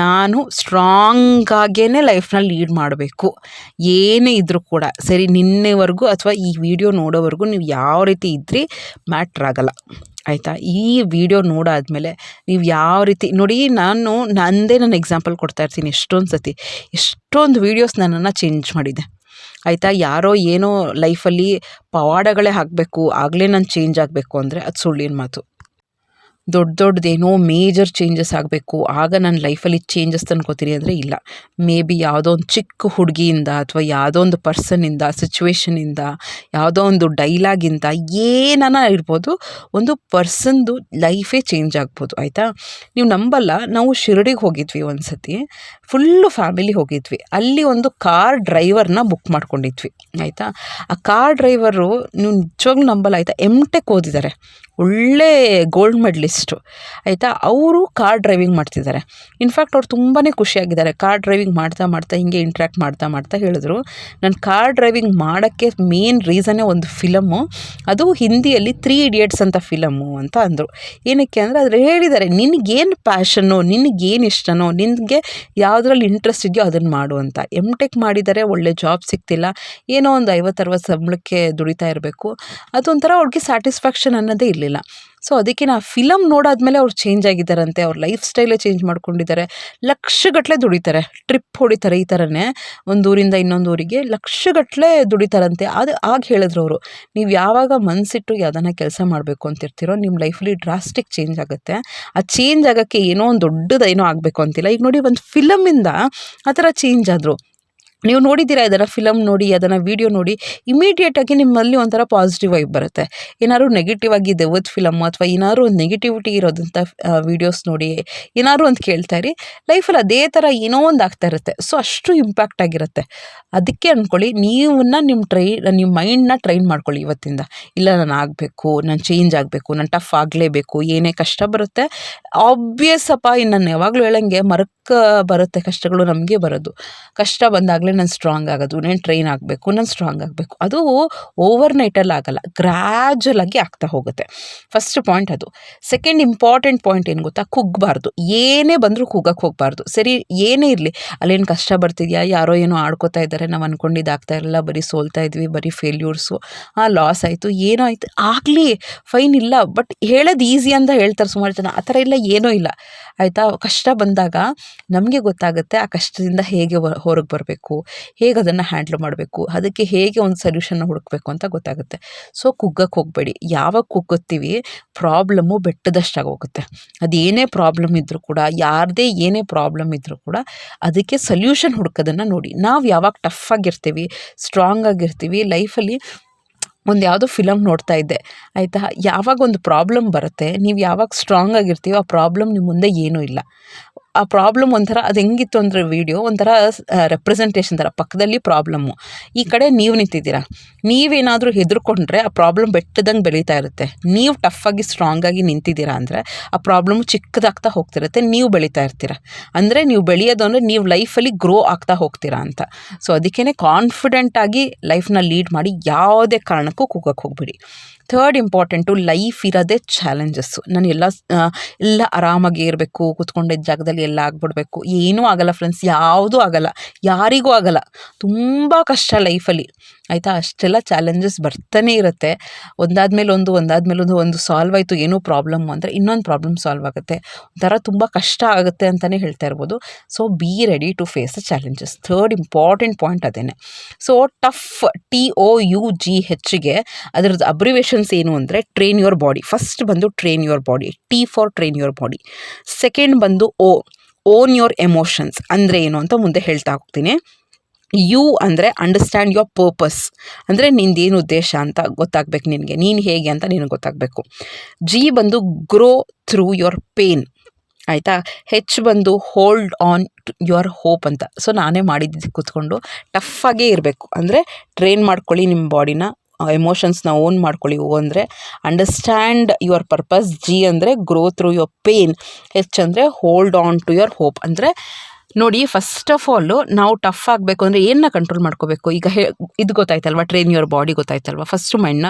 ನಾನು ಸ್ಟ್ರಾಂಗಾಗೇ ಲೈಫ್ನಲ್ಲಿ ಲೀಡ್ ಮಾಡಬೇಕು. ಏನೇ ಇದ್ದರೂ ಕೂಡ ಸರಿ, ನಿನ್ನೆವರೆಗೂ ಅಥವಾ ಈ ವಿಡಿಯೋ ನೋಡೋವರೆಗೂ ನೀವು ಯಾವ ರೀತಿ ಇದ್ರಿ ಮ್ಯಾಟ್ರ್ ಆಗಲ್ಲ ಆಯಿತಾ. ಈ ವಿಡಿಯೋ ನೋಡಾದ್ಮೇಲೆ ನೀವು ಯಾವ ರೀತಿ ನೋಡಿ, ನನ್ನ ಎಕ್ಸಾಂಪಲ್ ಕೊಡ್ತಾ ಇರ್ತೀನಿ. ಎಷ್ಟೊಂದು ವೀಡಿಯೋಸ್ ನನ್ನನ್ನು ಚೇಂಜ್ ಮಾಡಿದೆ ಆಯಿತಾ. ಯಾರೋ ಏನೋ ಲೈಫಲ್ಲಿ ಪವಾಡಗಳೇ ಆಗಬೇಕು ಆಗಲೇ ನಾನು ಚೇಂಜ್ ಆಗಬೇಕು ಅಂದರೆ ಅದು ಸುಳ್ಳಿನ ಮಾತು. ದೊಡ್ಡದೇನೋ ಮೇಜರ್ ಚೇಂಜಸ್ ಆಗಬೇಕು ಆಗ ನನ್ನ ಲೈಫಲ್ಲಿ ಚೇಂಜಸ್ ತಂದ್ಕೋತೀನಿ ಅಂದರೆ ಇಲ್ಲ. ಮೇ ಬಿ ಯಾವುದೋ ಒಂದು ಚಿಕ್ಕ ಹುಡುಗಿಯಿಂದ ಅಥವಾ ಯಾವುದೋ ಒಂದು ಪರ್ಸನ್ನಿಂದ, ಸಿಚುವೇಶನಿಂದ, ಯಾವುದೋ ಒಂದು ಡೈಲಾಗಿಂದ ಏನನ ಇರ್ಬೋದು, ಒಂದು ಪರ್ಸನ್ದು ಲೈಫೇ ಚೇಂಜ್ ಆಗ್ಬೋದು. ಆಯಿತಾ, ನೀವು ನಂಬಲ್ಲ, ನಾವು ಶಿರಡಿಗೆ ಹೋಗಿದ್ವಿ ಒಂದು ಸತಿ, ಫುಲ್ಲು ಫ್ಯಾಮಿಲಿ ಹೋಗಿದ್ವಿ. ಅಲ್ಲಿ ಒಂದು ಕಾರ್ ಡ್ರೈವರ್ನ ಬುಕ್ ಮಾಡ್ಕೊಂಡಿದ್ವಿ. ಆಯಿತಾ, ಆ ಕಾರ್ ಡ್ರೈವರು ನೀವು ನಿಜವಾಗ್ಲೂ ನಂಬಲ್ಲ. ಆಯಿತಾ, ಎಮ್.ಟೆಕ್ ಓದಿದ್ದಾರೆ, ಒಳ್ಳೆ ಗೋಲ್ಡ್ ಮೆಡಲಿಸ್ಟು. ಆಯಿತಾ, ಅವರು ಕಾರ್ ಡ್ರೈವಿಂಗ್ ಮಾಡ್ತಿದ್ದಾರೆ. ಇನ್ಫ್ಯಾಕ್ಟ್ ಅವ್ರು ತುಂಬಾ ಖುಷಿಯಾಗಿದ್ದಾರೆ. ಕಾರ್ ಡ್ರೈವಿಂಗ್ ಮಾಡ್ತಾ ಹಿಂಗೆ ಇಂಟ್ರ್ಯಾಕ್ಟ್ ಮಾಡ್ತಾ ಹೇಳಿದ್ರು, ನಾನು ಕಾರ್ ಡ್ರೈವಿಂಗ್ ಮಾಡೋಕ್ಕೆ ಮೇನ್ ರೀಸನ್ನೇ ಒಂದು ಫಿಲಮ್ಮು, ಅದು ಹಿಂದಿಯಲ್ಲಿ 3 ಇಡಿಯಟ್ಸ್ ಅಂತ ಫಿಲಮ್ಮು ಅಂತ ಅಂದರು. ಏನಕ್ಕೆ ಅಂದರೆ ಅದ್ರ ಹೇಳಿದ್ದಾರೆ, ನಿನಗೇನು ಪ್ಯಾಷನ್ನು, ನಿನಗೇನು ಇಷ್ಟನೋ, ನಿನಗೆ ಯಾವುದ್ರಲ್ಲಿ ಇಂಟ್ರೆಸ್ಟ್ ಇದೆಯೋ ಅದನ್ನು ಮಾಡು ಅಂತ. ಎಮ್.ಟೆಕ್ ಮಾಡಿದ್ದಾರೆ, ಒಳ್ಳೆ ಜಾಬ್ ಸಿಗ್ತಿಲ್ಲ, ಏನೋ ಒಂದು 50-60 ಸಂಬಳಕ್ಕೆ ದುಡಿತಾ ಇರಬೇಕು. ಅದೊಂಥರ ಅವ್ರಿಗೆ ಸ್ಯಾಟಿಸ್ಫ್ಯಾಕ್ಷನ್ ಅನ್ನೋದೇ ಇರಲಿಲ್ಲ. ಸೊ ಅದಕ್ಕೆ ನಾ ಫಿಲಮ್ ನೋಡಾದ್ಮೇಲೆ ಅವ್ರು ಚೇಂಜ್ ಆಗಿದ್ದಾರಂತೆ, ಅವ್ರ ಲೈಫ್ ಸ್ಟೈಲೇ ಚೇಂಜ್ ಮಾಡ್ಕೊಂಡಿದ್ದಾರೆ. ಲಕ್ಷಗಟ್ಟಲೆ ದುಡಿತಾರೆ, ಟ್ರಿಪ್ ಹೊಡಿತಾರೆ, ಈ ಥರನೇ ಒಂದು ಊರಿಂದ ಇನ್ನೊಂದು ಊರಿಗೆ ಲಕ್ಷಗಟ್ಟಲೆ ದುಡಿತಾರಂತೆ. ಅದು ಆಗ ಹೇಳಿದ್ರು ಅವರು, ನೀವು ಯಾವಾಗ ಮನಸ್ಸಿಟ್ಟು ಯಾವುದನ್ನ ಕೆಲಸ ಮಾಡಬೇಕು ಅಂತಿರ್ತೀರೋ ನಿಮ್ಮ ಲೈಫಲ್ಲಿ ಡ್ರಾಸ್ಟಿಕ್ ಚೇಂಜ್ ಆಗುತ್ತೆ. ಆ ಚೇಂಜ್ ಆಗೋಕ್ಕೆ ಏನೋ ಒಂದು ದೊಡ್ಡದೇನೋ ಆಗಬೇಕು ಅಂತಿಲ್ಲ. ಈಗ ನೋಡಿ, ಒಂದು ಫಿಲಮಿಂದ ಆ ಥರ ಚೇಂಜ್ ಆದರು. ನೀವು ನೋಡಿದ್ದೀರಾ ಇದನ್ನು, ಫಿಲಮ್ ನೋಡಿ, ಅದನ್ನು ವೀಡಿಯೋ ನೋಡಿ, ಇಮಿಡಿಯೇಟಾಗಿ ನಿಮ್ಮಲ್ಲಿ ಒಂಥರ ಪಾಸಿಟಿವ್ ವೈಬ್ ಬರುತ್ತೆ. ಏನಾದ್ರು ನೆಗೆಟಿವ್ ಆಗಿ ದೆವ್ವದ ಫಿಲಮ್ಮು ಅಥವಾ ಏನಾದ್ರು ಒಂದು ನೆಗೆಟಿವಿಟಿ ಇರೋದಂಥ ವೀಡಿಯೋಸ್ ನೋಡಿ, ಏನಾದ್ರು ಒಂದು ಕೇಳ್ತಾ ಇರಿ, ಲೈಫಲ್ಲಿ ಅದೇ ಥರ ಏನೋ ಒಂದು ಆಗ್ತಾ ಇರುತ್ತೆ. ಸೊ ಅಷ್ಟು ಇಂಪ್ಯಾಕ್ಟ್ ಆಗಿರುತ್ತೆ. ಅದಕ್ಕೆ ಅಂದ್ಕೊಳ್ಳಿ, ನಿಮ್ಮ ಮೈಂಡ್ನ ಟ್ರೈನ್ ಮಾಡ್ಕೊಳ್ಳಿ ಇವತ್ತಿಂದ. ಇಲ್ಲ, ನಾನು ಆಗಬೇಕು, ನಾನು ಚೇಂಜ್ ಆಗಬೇಕು, ನಾನು ಟಫ್ ಆಗಲೇಬೇಕು, ಏನೇ ಕಷ್ಟ ಬರುತ್ತೆ ಆಬ್ವಿಯಸ್ ಅಪ್ಪ. ಇನ್ನು ನಾನು ಯಾವಾಗಲೂ ಹೇಳಂಗೆ, ಬರುತ್ತೆ ಕಷ್ಟಗಳು, ನಮಗೆ ಬರೋದು. ಕಷ್ಟ ಬಂದಾಗಲೇ ನಾನು ಸ್ಟ್ರಾಂಗ್ ಆಗೋದು, ನಾನು ಟ್ರೈನ್ ಆಗಬೇಕು, ನಾನು ಸ್ಟ್ರಾಂಗ್ ಆಗಬೇಕು. ಅದು ಓವರ್ ನೈಟಲ್ಲಿ ಆಗಲ್ಲ, ಗ್ರ್ಯಾಜುವಲ್ ಆಗಿ ಆಗ್ತಾ ಹೋಗುತ್ತೆ. ಫಸ್ಟ್ ಪಾಯಿಂಟ್ ಅದು. ಸೆಕೆಂಡ್ ಇಂಪಾರ್ಟೆಂಟ್ ಪಾಯಿಂಟ್ ಏನು ಗೊತ್ತಾ, ಕುಗ್ಗಬಾರ್ದು. ಏನೇ ಬಂದರೂ ಕೂಗಕ್ಕೆ ಹೋಗಬಾರ್ದು. ಸರಿ, ಏನೇ ಇರಲಿ, ಅಲ್ಲೇನು ಕಷ್ಟ ಬರ್ತಿದೆಯಾ, ಯಾರೋ ಏನೋ ಆಡ್ಕೋತಾ ಇದ್ದಾರೆ, ನಾವು ಅಂದ್ಕೊಂಡಿದ್ದಾಗ್ತಾ ಇರಲಿಲ್ಲ, ಬರೀ ಸೋಲ್ತಾ ಇದ್ವಿ, ಬರೀ ಫೇಲ್ಯೂರ್ಸು, ಲಾಸ್ ಆಯಿತು, ಏನೋ ಆಯಿತು, ಆಗಲಿ, ಫೈನ್ ಇಲ್ಲ. ಬಟ್ ಹೇಳೋದು ಈಸಿ ಅಂತ ಹೇಳ್ತಾರೆ ಸುಮಾರು ಜನ, ಆ ಥರ ಇಲ್ಲ, ಏನೂ ಇಲ್ಲ. ಆಯಿತಾ, ಕಷ್ಟ ಬಂದಾಗ ನಮಗೆ ಗೊತ್ತಾಗುತ್ತೆ ಆ ಕಷ್ಟದಿಂದ ಹೇಗೆ ಹೊರಗೆ ಬರಬೇಕು, ಹೇಗೆ ಅದನ್ನು ಹ್ಯಾಂಡ್ಲ್ ಮಾಡಬೇಕು, ಅದಕ್ಕೆ ಹೇಗೆ ಒಂದು ಸೊಲ್ಯೂಷನ್ನ ಹುಡುಕಬೇಕು ಅಂತ ಗೊತ್ತಾಗುತ್ತೆ. ಸೊ ಕುಗ್ಗಕ್ಕೆ ಹೋಗಬೇಡಿ. ಯಾವಾಗ ಕುಗ್ಗುತ್ತೀವಿ, ಪ್ರಾಬ್ಲಮ್ಮು ಬೆಟ್ಟದಷ್ಟಾಗೋಗುತ್ತೆ. ಅದೇನೇ ಪ್ರಾಬ್ಲಮ್ ಇದ್ದರೂ ಕೂಡ, ಯಾರದೇ ಏನೇ ಪ್ರಾಬ್ಲಮ್ ಇದ್ದರೂ ಕೂಡ ಅದಕ್ಕೆ ಸೊಲ್ಯೂಷನ್ ಹುಡುಕೋದನ್ನು ನೋಡಿ. ನಾವು ಯಾವಾಗ ಟಫ್ ಆಗಿರ್ತೀವಿ, ಸ್ಟ್ರಾಂಗ್ ಆಗಿರ್ತೀವಿ, ಲೈಫಲ್ಲಿ ಒಂದು ಯಾವುದೋ ಫಿಲಮ್ ನೋಡ್ತಾ ಇದ್ದೆ. ಆಯಿತಾ, ಯಾವಾಗ ಒಂದು ಪ್ರಾಬ್ಲಮ್ ಬರುತ್ತೆ, ನೀವು ಯಾವಾಗ ಸ್ಟ್ರಾಂಗ್ ಆಗಿರ್ತೀವಿ, ಆ ಪ್ರಾಬ್ಲಮ್ ನಿಮ್ಮ ಮುಂದೆ ಏನೂ ಇಲ್ಲ. ಆ ಪ್ರಾಬ್ಲಮ್ ಒಂಥರ, ಅದು ಹೆಂಗಿತ್ತು ಅಂದರೆ ವಿಡಿಯೋ ಒಂಥರ ರೆಪ್ರೆಸೆಂಟೇಷನ್ ಥರ, ಪಕ್ಕದಲ್ಲಿ ಪ್ರಾಬ್ಲಮ್ಮು, ಈ ಕಡೆ ನೀವು ನಿಂತಿದ್ದೀರಾ. ನೀವೇನಾದರೂ ಹೆದರ್ಕೊಂಡ್ರೆ ಆ ಪ್ರಾಬ್ಲಮ್ ಬೆಟ್ಟದಂಗೆ ಬೆಳೀತಾ ಇರುತ್ತೆ. ನೀವು ಟಫಾಗಿ ಸ್ಟ್ರಾಂಗಾಗಿ ನಿಂತಿದ್ದೀರಾ ಅಂದರೆ ಆ ಪ್ರಾಬ್ಲಮ್ ಚಿಕ್ಕದಾಗ್ತಾ ಹೋಗ್ತಿರುತ್ತೆ, ನೀವು ಬೆಳೀತಾ ಇರ್ತೀರ. ಅಂದರೆ ನೀವು ಬೆಳೆಯೋದು ಅಂದರೆ ನೀವು ಲೈಫಲ್ಲಿ ಗ್ರೋ ಆಗ್ತಾ ಹೋಗ್ತೀರಾ ಅಂತ. ಸೊ ಅದಕ್ಕೇ ಕಾನ್ಫಿಡೆಂಟಾಗಿ ಲೈಫ್ನ ಲೀಡ್ ಮಾಡಿ, ಯಾವುದೇ ಕಾರಣಕ್ಕೂ ಕುಗ್ಗಕ್ಕೆ ಹೋಗ್ಬಿಡಿ. ಥರ್ಡ್ ಇಂಪಾರ್ಟೆಂಟು, ಲೈಫ್ ಇರೋದೇ ಚಾಲೆಂಜಸ್ಸು. ನಾನು ಎಲ್ಲ ಆರಾಮಾಗಿ ಇರಬೇಕು, ಕೂತ್ಕೊಂಡಿದ್ದ ಜಾಗದಲ್ಲಿ ಎಲ್ಲ ಆಗ್ಬಿಡ್ಬೇಕು, ಏನೂ ಆಗಲ್ಲ ಫ್ರೆಂಡ್ಸ್, ಯಾವುದೂ ಆಗಲ್ಲ, ಯಾರಿಗೂ ಆಗಲ್ಲ. ತುಂಬ ಕಷ್ಟ ಲೈಫಲ್ಲಿ. ಆಯಿತಾ, ಅಷ್ಟೆಲ್ಲ ಚಾಲೆಂಜಸ್ ಬರ್ತಾನೆ ಇರುತ್ತೆ. ಒಂದಾದ್ಮೇಲೆ ಒಂದು ಸಾಲ್ವ್ ಆಯಿತು, ಏನೂ ಪ್ರಾಬ್ಲಮ್ಮು ಅಂದರೆ ಇನ್ನೊಂದು ಪ್ರಾಬ್ಲಮ್ ಸಾಲ್ವ್ ಆಗುತ್ತೆ. ಒಂಥರ ತುಂಬ ಕಷ್ಟ ಆಗುತ್ತೆ ಅಂತಲೇ ಹೇಳ್ತಾ ಇರ್ಬೋದು. So be ready to face the challenges. Third important point ಅದೇನೆ. ಸೊ ಟಫ್, TOUGHಗೆ ಅದರದ್ದು ಅಬ್ರಿವೇಷನ್ಸ್ ಏನು ಅಂದರೆ ಟ್ರೈನ್ ಯುವರ್ ಬಾಡಿ. ಫಸ್ಟ್ ಬಂದು train your body, T for train your body. Second ಬಂದು ಓನ್ ಯುವರ್ ಎಮೋಷನ್ಸ್ ಅಂದರೆ ಏನು ಅಂತ ಮುಂದೆ ಹೇಳ್ತಾ ಹೋಗ್ತೀನಿ. ಯು ಅಂದರೆ ಅಂಡರ್ಸ್ಟ್ಯಾಂಡ್ ಯುವರ್ ಪರ್ಪಸ್, ಅಂದರೆ ನಿಂದೇನು ಉದ್ದೇಶ ಅಂತ ಗೊತ್ತಾಗಬೇಕು ನಿನಗೆ, ನೀನು ಹೇಗೆ ಅಂತ ನಿನಗೆ ಗೊತ್ತಾಗಬೇಕು. G ಬಂದು ಗ್ರೋ ಥ್ರೂ ಯುವರ್ ಪೇನ್. ಆಯಿತಾ, H ಬಂದು ಹೋಲ್ಡ್ ಆನ್ ಯುವರ್ ಹೋಪ್ ಅಂತ. ಸೊ ನಾನೇ ಮಾಡಿದ್ದು ಕೂತ್ಕೊಂಡು ಟಫಾಗೇ ಇರಬೇಕು ಅಂದರೆ ಟ್ರೈನ್ ಮಾಡ್ಕೊಳ್ಳಿ ನಿಮ್ಮ ಬಾಡಿನ, ಎಮೋಷನ್ಸ್ನ ಓನ್ ಮಾಡ್ಕೊಳ್ಳಿ. ಅಂದರೆ ಅಂಡರ್ಸ್ಟ್ಯಾಂಡ್ ಯುವರ್ ಪರ್ಪಸ್. G ಅಂದರೆ grow through your pain. H ಅಂದರೆ hold on to your hope. ಅಂದರೆ ನೋಡಿ, ಫಸ್ಟ್ ಆಫ್ ಆಲು ನಾವು ಟಫ್ ಆಗಬೇಕು ಅಂದರೆ ಏನನ್ನ ಕಂಟ್ರೋಲ್ ಮಾಡ್ಕೋಬೇಕು. ಈಗ ಇದು ಗೊತ್ತಾಯ್ತಲ್ವ, ಟ್ರೈನ್ ಯುವರ್ ಬಾಡಿ ಗೊತ್ತಾಯ್ತಲ್ವ. ಫಸ್ಟು ಮೈಂಡ್ನ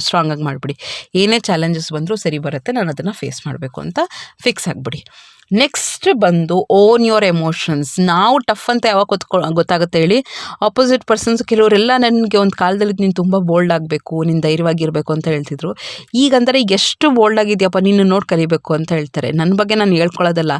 ಸ್ಟ್ರಾಂಗಾಗಿ ಮಾಡಿಬಿಡಿ. ಏನೇ ಚಾಲೆಂಜಸ್ ಬಂದರೂ ಸರಿ ಬರುತ್ತೆ, ನಾನು ಅದನ್ನು ಫೇಸ್ ಮಾಡಬೇಕು ಅಂತ ಫಿಕ್ಸ್ ಆಗಿಬಿಡಿ. ನೆಕ್ಸ್ಟ್ ಬಂದು ಓನ್ ಯುವರ್ ಎಮೋಷನ್ಸ್. ನಾವು ಟಫ್ ಅಂತ ಯಾವಾಗ ಗೊತ್ತಾಗುತ್ತೆ ಹೇಳಿ, ಆಪೋಸಿಟ್ ಪರ್ಸನ್ಸ್ ಕೆಲವರೆಲ್ಲ ನನಗೆ ಒಂದು ಕಾಲದಲ್ಲಿ ನೀನು ತುಂಬ ಬೋಲ್ಡ್ ಆಗಬೇಕು, ನೀನು ಧೈರ್ಯವಾಗಿರಬೇಕು ಅಂತ ಹೇಳ್ತಿದ್ರು. ಈಗಂದರೆ ಈಗ ಎಷ್ಟು ಬೋಲ್ಡ್ ಆಗಿದೆಯಪ್ಪ, ನೀನು ನೋಡಿ ಕಲಿಬೇಕು ಅಂತ ಹೇಳ್ತಾರೆ. ನನ್ನ ಬಗ್ಗೆ ನಾನು ಹೇಳ್ಕೊಳ್ಳೋದಲ್ಲ,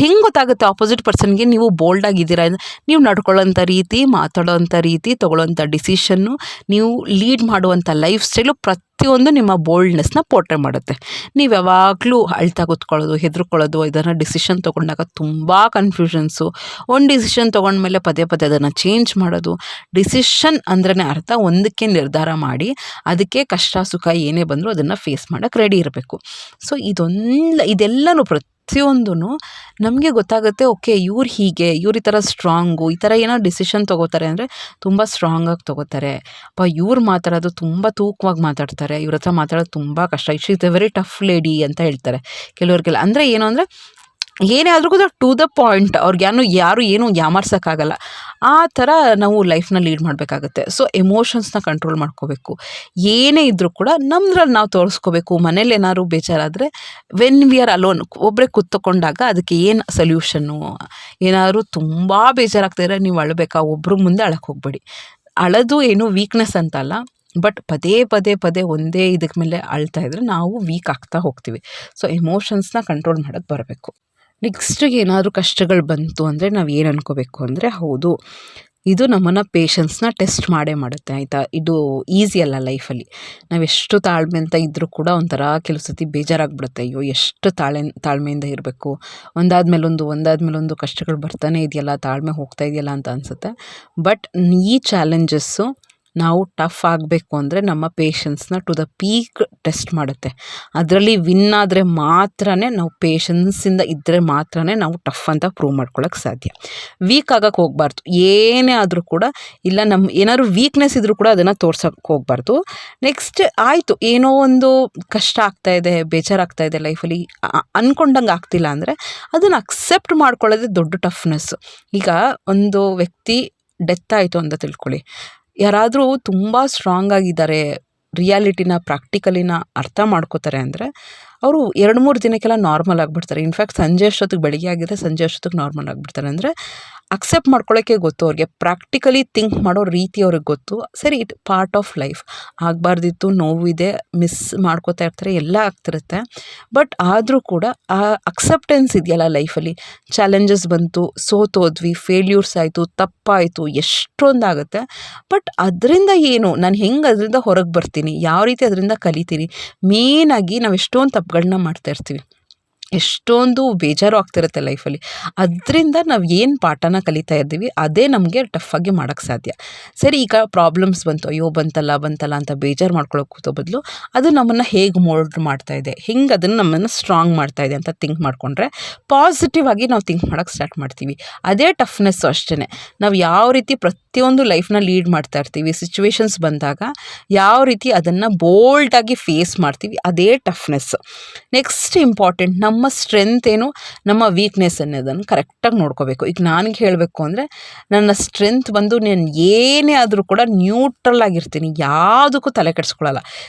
ಹೆಂಗೆ ಗೊತ್ತಾಗುತ್ತೆ ಆಪೋಸಿಟ್ ಪರ್ಸನ್ಗೆ ನೀವು ಬೋಲ್ಡ್ ಆಗಿದ್ದೀರಾ? ನೀವು ನಡ್ಕೊಳ್ಳೋಂಥ ರೀತಿ, ಮಾತಾಡೋವಂಥ ರೀತಿ, ತೊಗೊಳ್ಳೋಂಥ ಡಿಸಿಷನ್ನು, ನೀವು ಲೀಡ್ ಮಾಡುವಂಥ ಲೈಫ್ ಸ್ಟೈಲು ಪ್ರತಿಯೊಂದು ನಿಮ್ಮ ಬೋಲ್ಡ್ನೆಸ್ನ ಪೋರ್ಟ್ರೇ ಮಾಡುತ್ತೆ. ನೀವು ಯಾವಾಗಲೂ ಅಳ್ತಾ ಕೂತ್ಕೊಳ್ಳೋದು, ಹೆದರ್ಕೊಳ್ಳೋದು, ಇದನ್ನು ಡಿಸಿಷನ್ ತೊಗೊಂಡಾಗ ತುಂಬ ಕನ್ಫ್ಯೂಷನ್ಸು. ಒಂದು ಡಿಸಿಷನ್ ತೊಗೊಂಡ್ಮೇಲೆ ಪದೇ ಪದೇ ಅದನ್ನು ಚೇಂಜ್ ಮಾಡೋದು. ಡಿಸಿಷನ್ ಅಂದ್ರೇ ಅರ್ಥ ಒಂದಕ್ಕೆ ನಿರ್ಧಾರ ಮಾಡಿ ಅದಕ್ಕೆ ಕಷ್ಟ ಸುಖ ಏನೇ ಬಂದರೂ ಅದನ್ನು ಫೇಸ್ ಮಾಡೋಕ್ಕೆ ರೆಡಿ ಇರಬೇಕು. ಸೊ ಇದೆಲ್ಲನೂ ಪ್ರತಿಯೊಂದೂ ನಮಗೆ ಗೊತ್ತಾಗುತ್ತೆ. ಓಕೆ, ಇವ್ರು ಹೀಗೆ, ಇವ್ರು ಈ ಥರ ಸ್ಟ್ರಾಂಗು, ಈ ಥರ ಏನೋ ಡಿಸಿಷನ್ ತೊಗೋತಾರೆ ಅಂದರೆ ತುಂಬ ಸ್ಟ್ರಾಂಗಾಗಿ ತೊಗೋತಾರೆ. ಇವ್ರು ಮಾತಾಡೋದು ತುಂಬ ತೂಕವಾಗಿ ಮಾತಾಡ್ತಾರೆ, ಇವ್ರ ಹತ್ರ ಮಾತಾಡೋದು ತುಂಬ ಕಷ್ಟ, it is A very tough lady ಅಂತ ಹೇಳ್ತಾರೆ ಕೆಲವ್ರಿಗೆಲ್ಲ. ಅಂದರೆ ಏನು ಅಂದರೆ ಏನೇ ಆದರೂ ಕೂಡ ಟು ದ ಪಾಯಿಂಟ್, ಯಾರು ಏನು ಯಾಮಾರ್ಸೋಕ್ಕಾಗಲ್ಲ. ಆ ಥರ ನಾವು ಲೈಫ್ನ ಲೀಡ್ ಮಾಡಬೇಕಾಗುತ್ತೆ. ಸೊ ಎಮೋಷನ್ಸ್ನ ಕಂಟ್ರೋಲ್ ಮಾಡ್ಕೋಬೇಕು. ಏನೇ ಇದ್ದರೂ ಕೂಡ ನಮ್ದ್ರಲ್ಲಿ ನಾವು ತೋರಿಸ್ಕೋಬೇಕು. ಮನೇಲಿ ಏನಾದ್ರು ಬೇಜಾರಾದರೆ ವೆನ್ ವಿ ಆರ್ ಅಲೋನ್, ಒಬ್ಬರೇ ಕೂತ್ಕೊಂಡಾಗ ಅದಕ್ಕೆ ಏನು ಸೊಲ್ಯೂಷನ್ನು. ಏನಾದ್ರು ತುಂಬ ಬೇಜಾರಾಗ್ತಾಯಿದ್ರೆ ನೀವು ಅಳಬೇಕಾ, ಒಬ್ರ ಮುಂದೆ ಅಳಕ್ಕೆ ಹೋಗಬೇಡಿ. ಅಳೋದು ಏನು ವೀಕ್ನೆಸ್ ಅಂತಲ್ಲ, ಬಟ್ ಪದೇ ಪದೇ ಪದೇ ಒಂದೇ ಇದಕ್ಕೆ ಮೇಲೆ ಅಳ್ತಾ ಇದ್ರೆ ನಾವು ವೀಕ್ ಆಗ್ತಾ ಹೋಗ್ತೀವಿ. ಸೊ ಎಮೋಷನ್ಸ್ನ ಕಂಟ್ರೋಲ್ ಮಾಡೋಕ್ಕೆ ಬರಬೇಕು. ನೆಕ್ಸ್ಟಿಗೆ ಏನಾದರೂ ಕಷ್ಟಗಳು ಬಂತು ಅಂದರೆ ನಾವು ಏನು ಅನ್ಕೋಬೇಕು ಅಂದರೆ, ಹೌದು ಇದು ನಮ್ಮನ್ನು ಪೇಷನ್ಸ್ನ ಟೆಸ್ಟ್ ಮಾಡೇ ಮಾಡುತ್ತೆ, ಆಯಿತಾ. ಇದು ಈಸಿ ಅಲ್ಲ ಲೈಫಲ್ಲಿ. ನಾವೆಷ್ಟು ತಾಳ್ಮೆ ಅಂತ ಇದ್ದರೂ ಕೂಡ ಒಂಥರ ಕೆಲವು ಸತಿ ಬೇಜಾರಾಗ್ಬಿಡುತ್ತೆ. ಅಯ್ಯೋ, ಎಷ್ಟು ತಾಳ್ಮೆಯಿಂದ ಇರಬೇಕು, ಒಂದಾದ್ಮೇಲೊಂದು ಕಷ್ಟಗಳು ಬರ್ತಾನೆ ಇದೆಯಲ್ಲ, ತಾಳ್ಮೆ ಹೋಗ್ತಾ ಇದೆಯಲ್ಲ ಅಂತ ಅನಿಸುತ್ತೆ. ಬಟ್ ಈ ಚಾಲೆಂಜಸ್ಸು ನಾವು ಟಫ್ ಆಗಬೇಕು ಅಂದರೆ ನಮ್ಮ ಪೇಷನ್ಸ್ನ ಟು ದ ಪೀಕ್ ಟೆಸ್ಟ್ ಮಾಡುತ್ತೆ. ಅದರಲ್ಲಿ ವಿನ್ ಆದರೆ ಮಾತ್ರ ನಾವು ಪೇಷನ್ಸಿಂದ ಇದ್ದರೆ ಮಾತ್ರ ನಾವು ಟಫ್ ಅಂತ ಪ್ರೂವ್ ಮಾಡ್ಕೊಳ್ಳೋಕ್ಕೆ ಸಾಧ್ಯ. ವೀಕ್ ಆಗೋಕ್ಕೆ ಹೋಗಬಾರ್ದು. ಏನೇ ಆದರೂ ಕೂಡ, ಇಲ್ಲ ನಮ್ಮ ಏನಾದ್ರು ವೀಕ್ನೆಸ್ ಇದ್ದರೂ ಕೂಡ ಅದನ್ನು ತೋರ್ಸೋಕ್ಕೆ ಹೋಗಬಾರ್ದು. ನೆಕ್ಸ್ಟ್ ಆಯಿತು, ಏನೋ ಒಂದು ಕಷ್ಟ ಆಗ್ತಾಯಿದೆ, ಬೇಜಾರಾಗ್ತಾಯಿದೆ ಲೈಫಲ್ಲಿ, ಅಂದ್ಕೊಂಡಂಗೆ ಆಗ್ತಿಲ್ಲ ಅಂದರೆ ಅದನ್ನು ಅಕ್ಸೆಪ್ಟ್ ಮಾಡ್ಕೊಳ್ಳೋದೇ ದೊಡ್ಡ ಟಫ್ನೆಸ್ಸು. ಈಗ ಒಂದು ವ್ಯಕ್ತಿ ಡೆತ್ ಆಯಿತು ಅಂತ ತಿಳ್ಕೊಳ್ಳಿ, ಯಾರಾದರೂ ತುಂಬ ಸ್ಟ್ರಾಂಗ್ ಆಗಿದ್ದಾರೆ, ರಿಯಾಲಿಟಿನ ಪ್ರಾಕ್ಟಿಕಲಿನ ಅರ್ಥ ಮಾಡ್ಕೋತಾರೆ ಅಂದರೆ ಅವರು 2-3 ದಿನಕ್ಕೆಲ್ಲ ನಾರ್ಮಲ್ ಆಗಿಬಿಡ್ತಾರೆ. ಇನ್ಫ್ಯಾಕ್ಟ್ ಸಂಜೆ ಅಷ್ಟೊತ್ತಿಗೆ, ಬೆಳಿಗ್ಗೆ ಆಗಿದ್ದರೆ ಸಂಜೆ ಅಷ್ಟೊತ್ತಿಗೆ ನಾರ್ಮಲ್ ಆಗಿಬಿಡ್ತಾರೆ. ಅಂದರೆ ಅಕ್ಸೆಪ್ಟ್ ಮಾಡ್ಕೊಳ್ಳೋಕ್ಕೆ ಗೊತ್ತು ಅವ್ರಿಗೆ, ಪ್ರಾಕ್ಟಿಕಲಿ ಥಿಂಕ್ ಮಾಡೋ ರೀತಿ ಅವ್ರಿಗೆ ಗೊತ್ತು. ಸರಿ, ಇಟ್ ಪಾರ್ಟ್ ಆಫ್ ಲೈಫ್, ಆಗಬಾರ್ದಿತ್ತು, ನೋವಿದೆ, ಮಿಸ್ ಮಾಡ್ಕೋತಾ ಇರ್ತಾರೆ, ಎಲ್ಲ ಆಗ್ತಿರುತ್ತೆ. ಬಟ್ ಆದರೂ ಕೂಡ ಆ ಅಕ್ಸೆಪ್ಟೆನ್ಸ್ ಇದೆಯಲ್ಲ ಲೈಫಲ್ಲಿ, ಚಾಲೆಂಜಸ್ ಬಂತು, ಸೋತೋದ್ವಿ, ಫೇಲ್ಯೂರ್ಸ್ ಆಯಿತು, ತಪ್ಪಾಯಿತು, ಎಷ್ಟೊಂದಾಗುತ್ತೆ. ಬಟ್ ಅದರಿಂದ ಏನು, ನಾನು ಹೆಂಗೆ ಅದರಿಂದ ಹೊರಗೆ ಬರ್ತೀನಿ, ಯಾವ ರೀತಿ ಅದರಿಂದ ಕಲಿತೀನಿ. ಮೇನಾಗಿ ನಾವು ಎಷ್ಟೊಂದು ತಪ್ಪುಗಳನ್ನ ಮಾಡ್ತಾ ಇರ್ತೀವಿ, ಎಷ್ಟೊಂದು ಬೇಜಾರು ಆಗ್ತಿರುತ್ತೆ ಲೈಫಲ್ಲಿ. ಅದರಿಂದ ನಾವು ಏನು ಪಾಠನ ಕಲಿತಾ ಇದ್ದೀವಿ ಅದೇ ನಮಗೆ ಟಫಾಗಿ ಮಾಡೋಕ್ಕೆ ಸಾಧ್ಯ. ಸರಿ, ಈಗ ಪ್ರಾಬ್ಲಮ್ಸ್ ಬಂತು, ಅಯ್ಯೋ ಬಂತಲ್ಲ ಅಂತ ಬೇಜಾರು ಮಾಡ್ಕೊಳ್ಳೋಕೆ ಕೂತೋ ಬದಲು ಅದು ನಮ್ಮನ್ನು ಹೇಗೆ ಮೋಲ್ಡ್ ಮಾಡ್ತಾ ಇದೆ, ಹೆಂಗೆ ಅದನ್ನು ನಮ್ಮನ್ನು ಸ್ಟ್ರಾಂಗ್ ಮಾಡ್ತಾ ಇದೆ ಅಂತ ಥಿಂಕ್ ಮಾಡಿಕೊಂಡ್ರೆ ಪಾಸಿಟಿವ್ ಆಗಿ ನಾವು ಥಿಂಕ್ ಮಾಡೋಕ್ಕೆ ಸ್ಟಾರ್ಟ್ ಮಾಡ್ತೀವಿ. ಅದೇ ಟಫ್ನೆಸ್ಸು ಅಷ್ಟೇ. ನಾವು ಯಾವ ರೀತಿ ಪ್ರತಿಯೊಂದು ಲೈಫ್ನ ಲೀಡ್ ಮಾಡ್ತಾ ಇರ್ತೀವಿ, ಸಿಚುವೇಶನ್ಸ್ ಬಂದಾಗ ಯಾವ ರೀತಿ ಅದನ್ನು ಬೋಲ್ಡಾಗಿ ಫೇಸ್ ಮಾಡ್ತೀವಿ, ಅದೇ ಟಫ್ನೆಸ್ಸು. ನೆಕ್ಸ್ಟ್ ಇಂಪಾರ್ಟೆಂಟ್, ನಮ್ಮ ಸ್ಟ್ರೆಂತ್ ಏನು, ನಮ್ಮ ವೀಕ್ನೆಸ್ ಅನ್ನೋದನ್ನು ಕರೆಕ್ಟಾಗಿ ನೋಡ್ಕೋಬೇಕು. ಈಗ ನನಗೆ ಹೇಳಬೇಕು ಅಂದರೆ ನನ್ನ ಸ್ಟ್ರೆಂತ್ ಬಂದು, ನಾನು ಏನೇ ಆದರೂ ಕೂಡ ನ್ಯೂಟ್ರಲ್ ಆಗಿರ್ತೀನಿ, ಯಾವುದಕ್ಕೂ ತಲೆ ಕೆಡಿಸ್ಕೊಳ್ಳಲ್ಲ.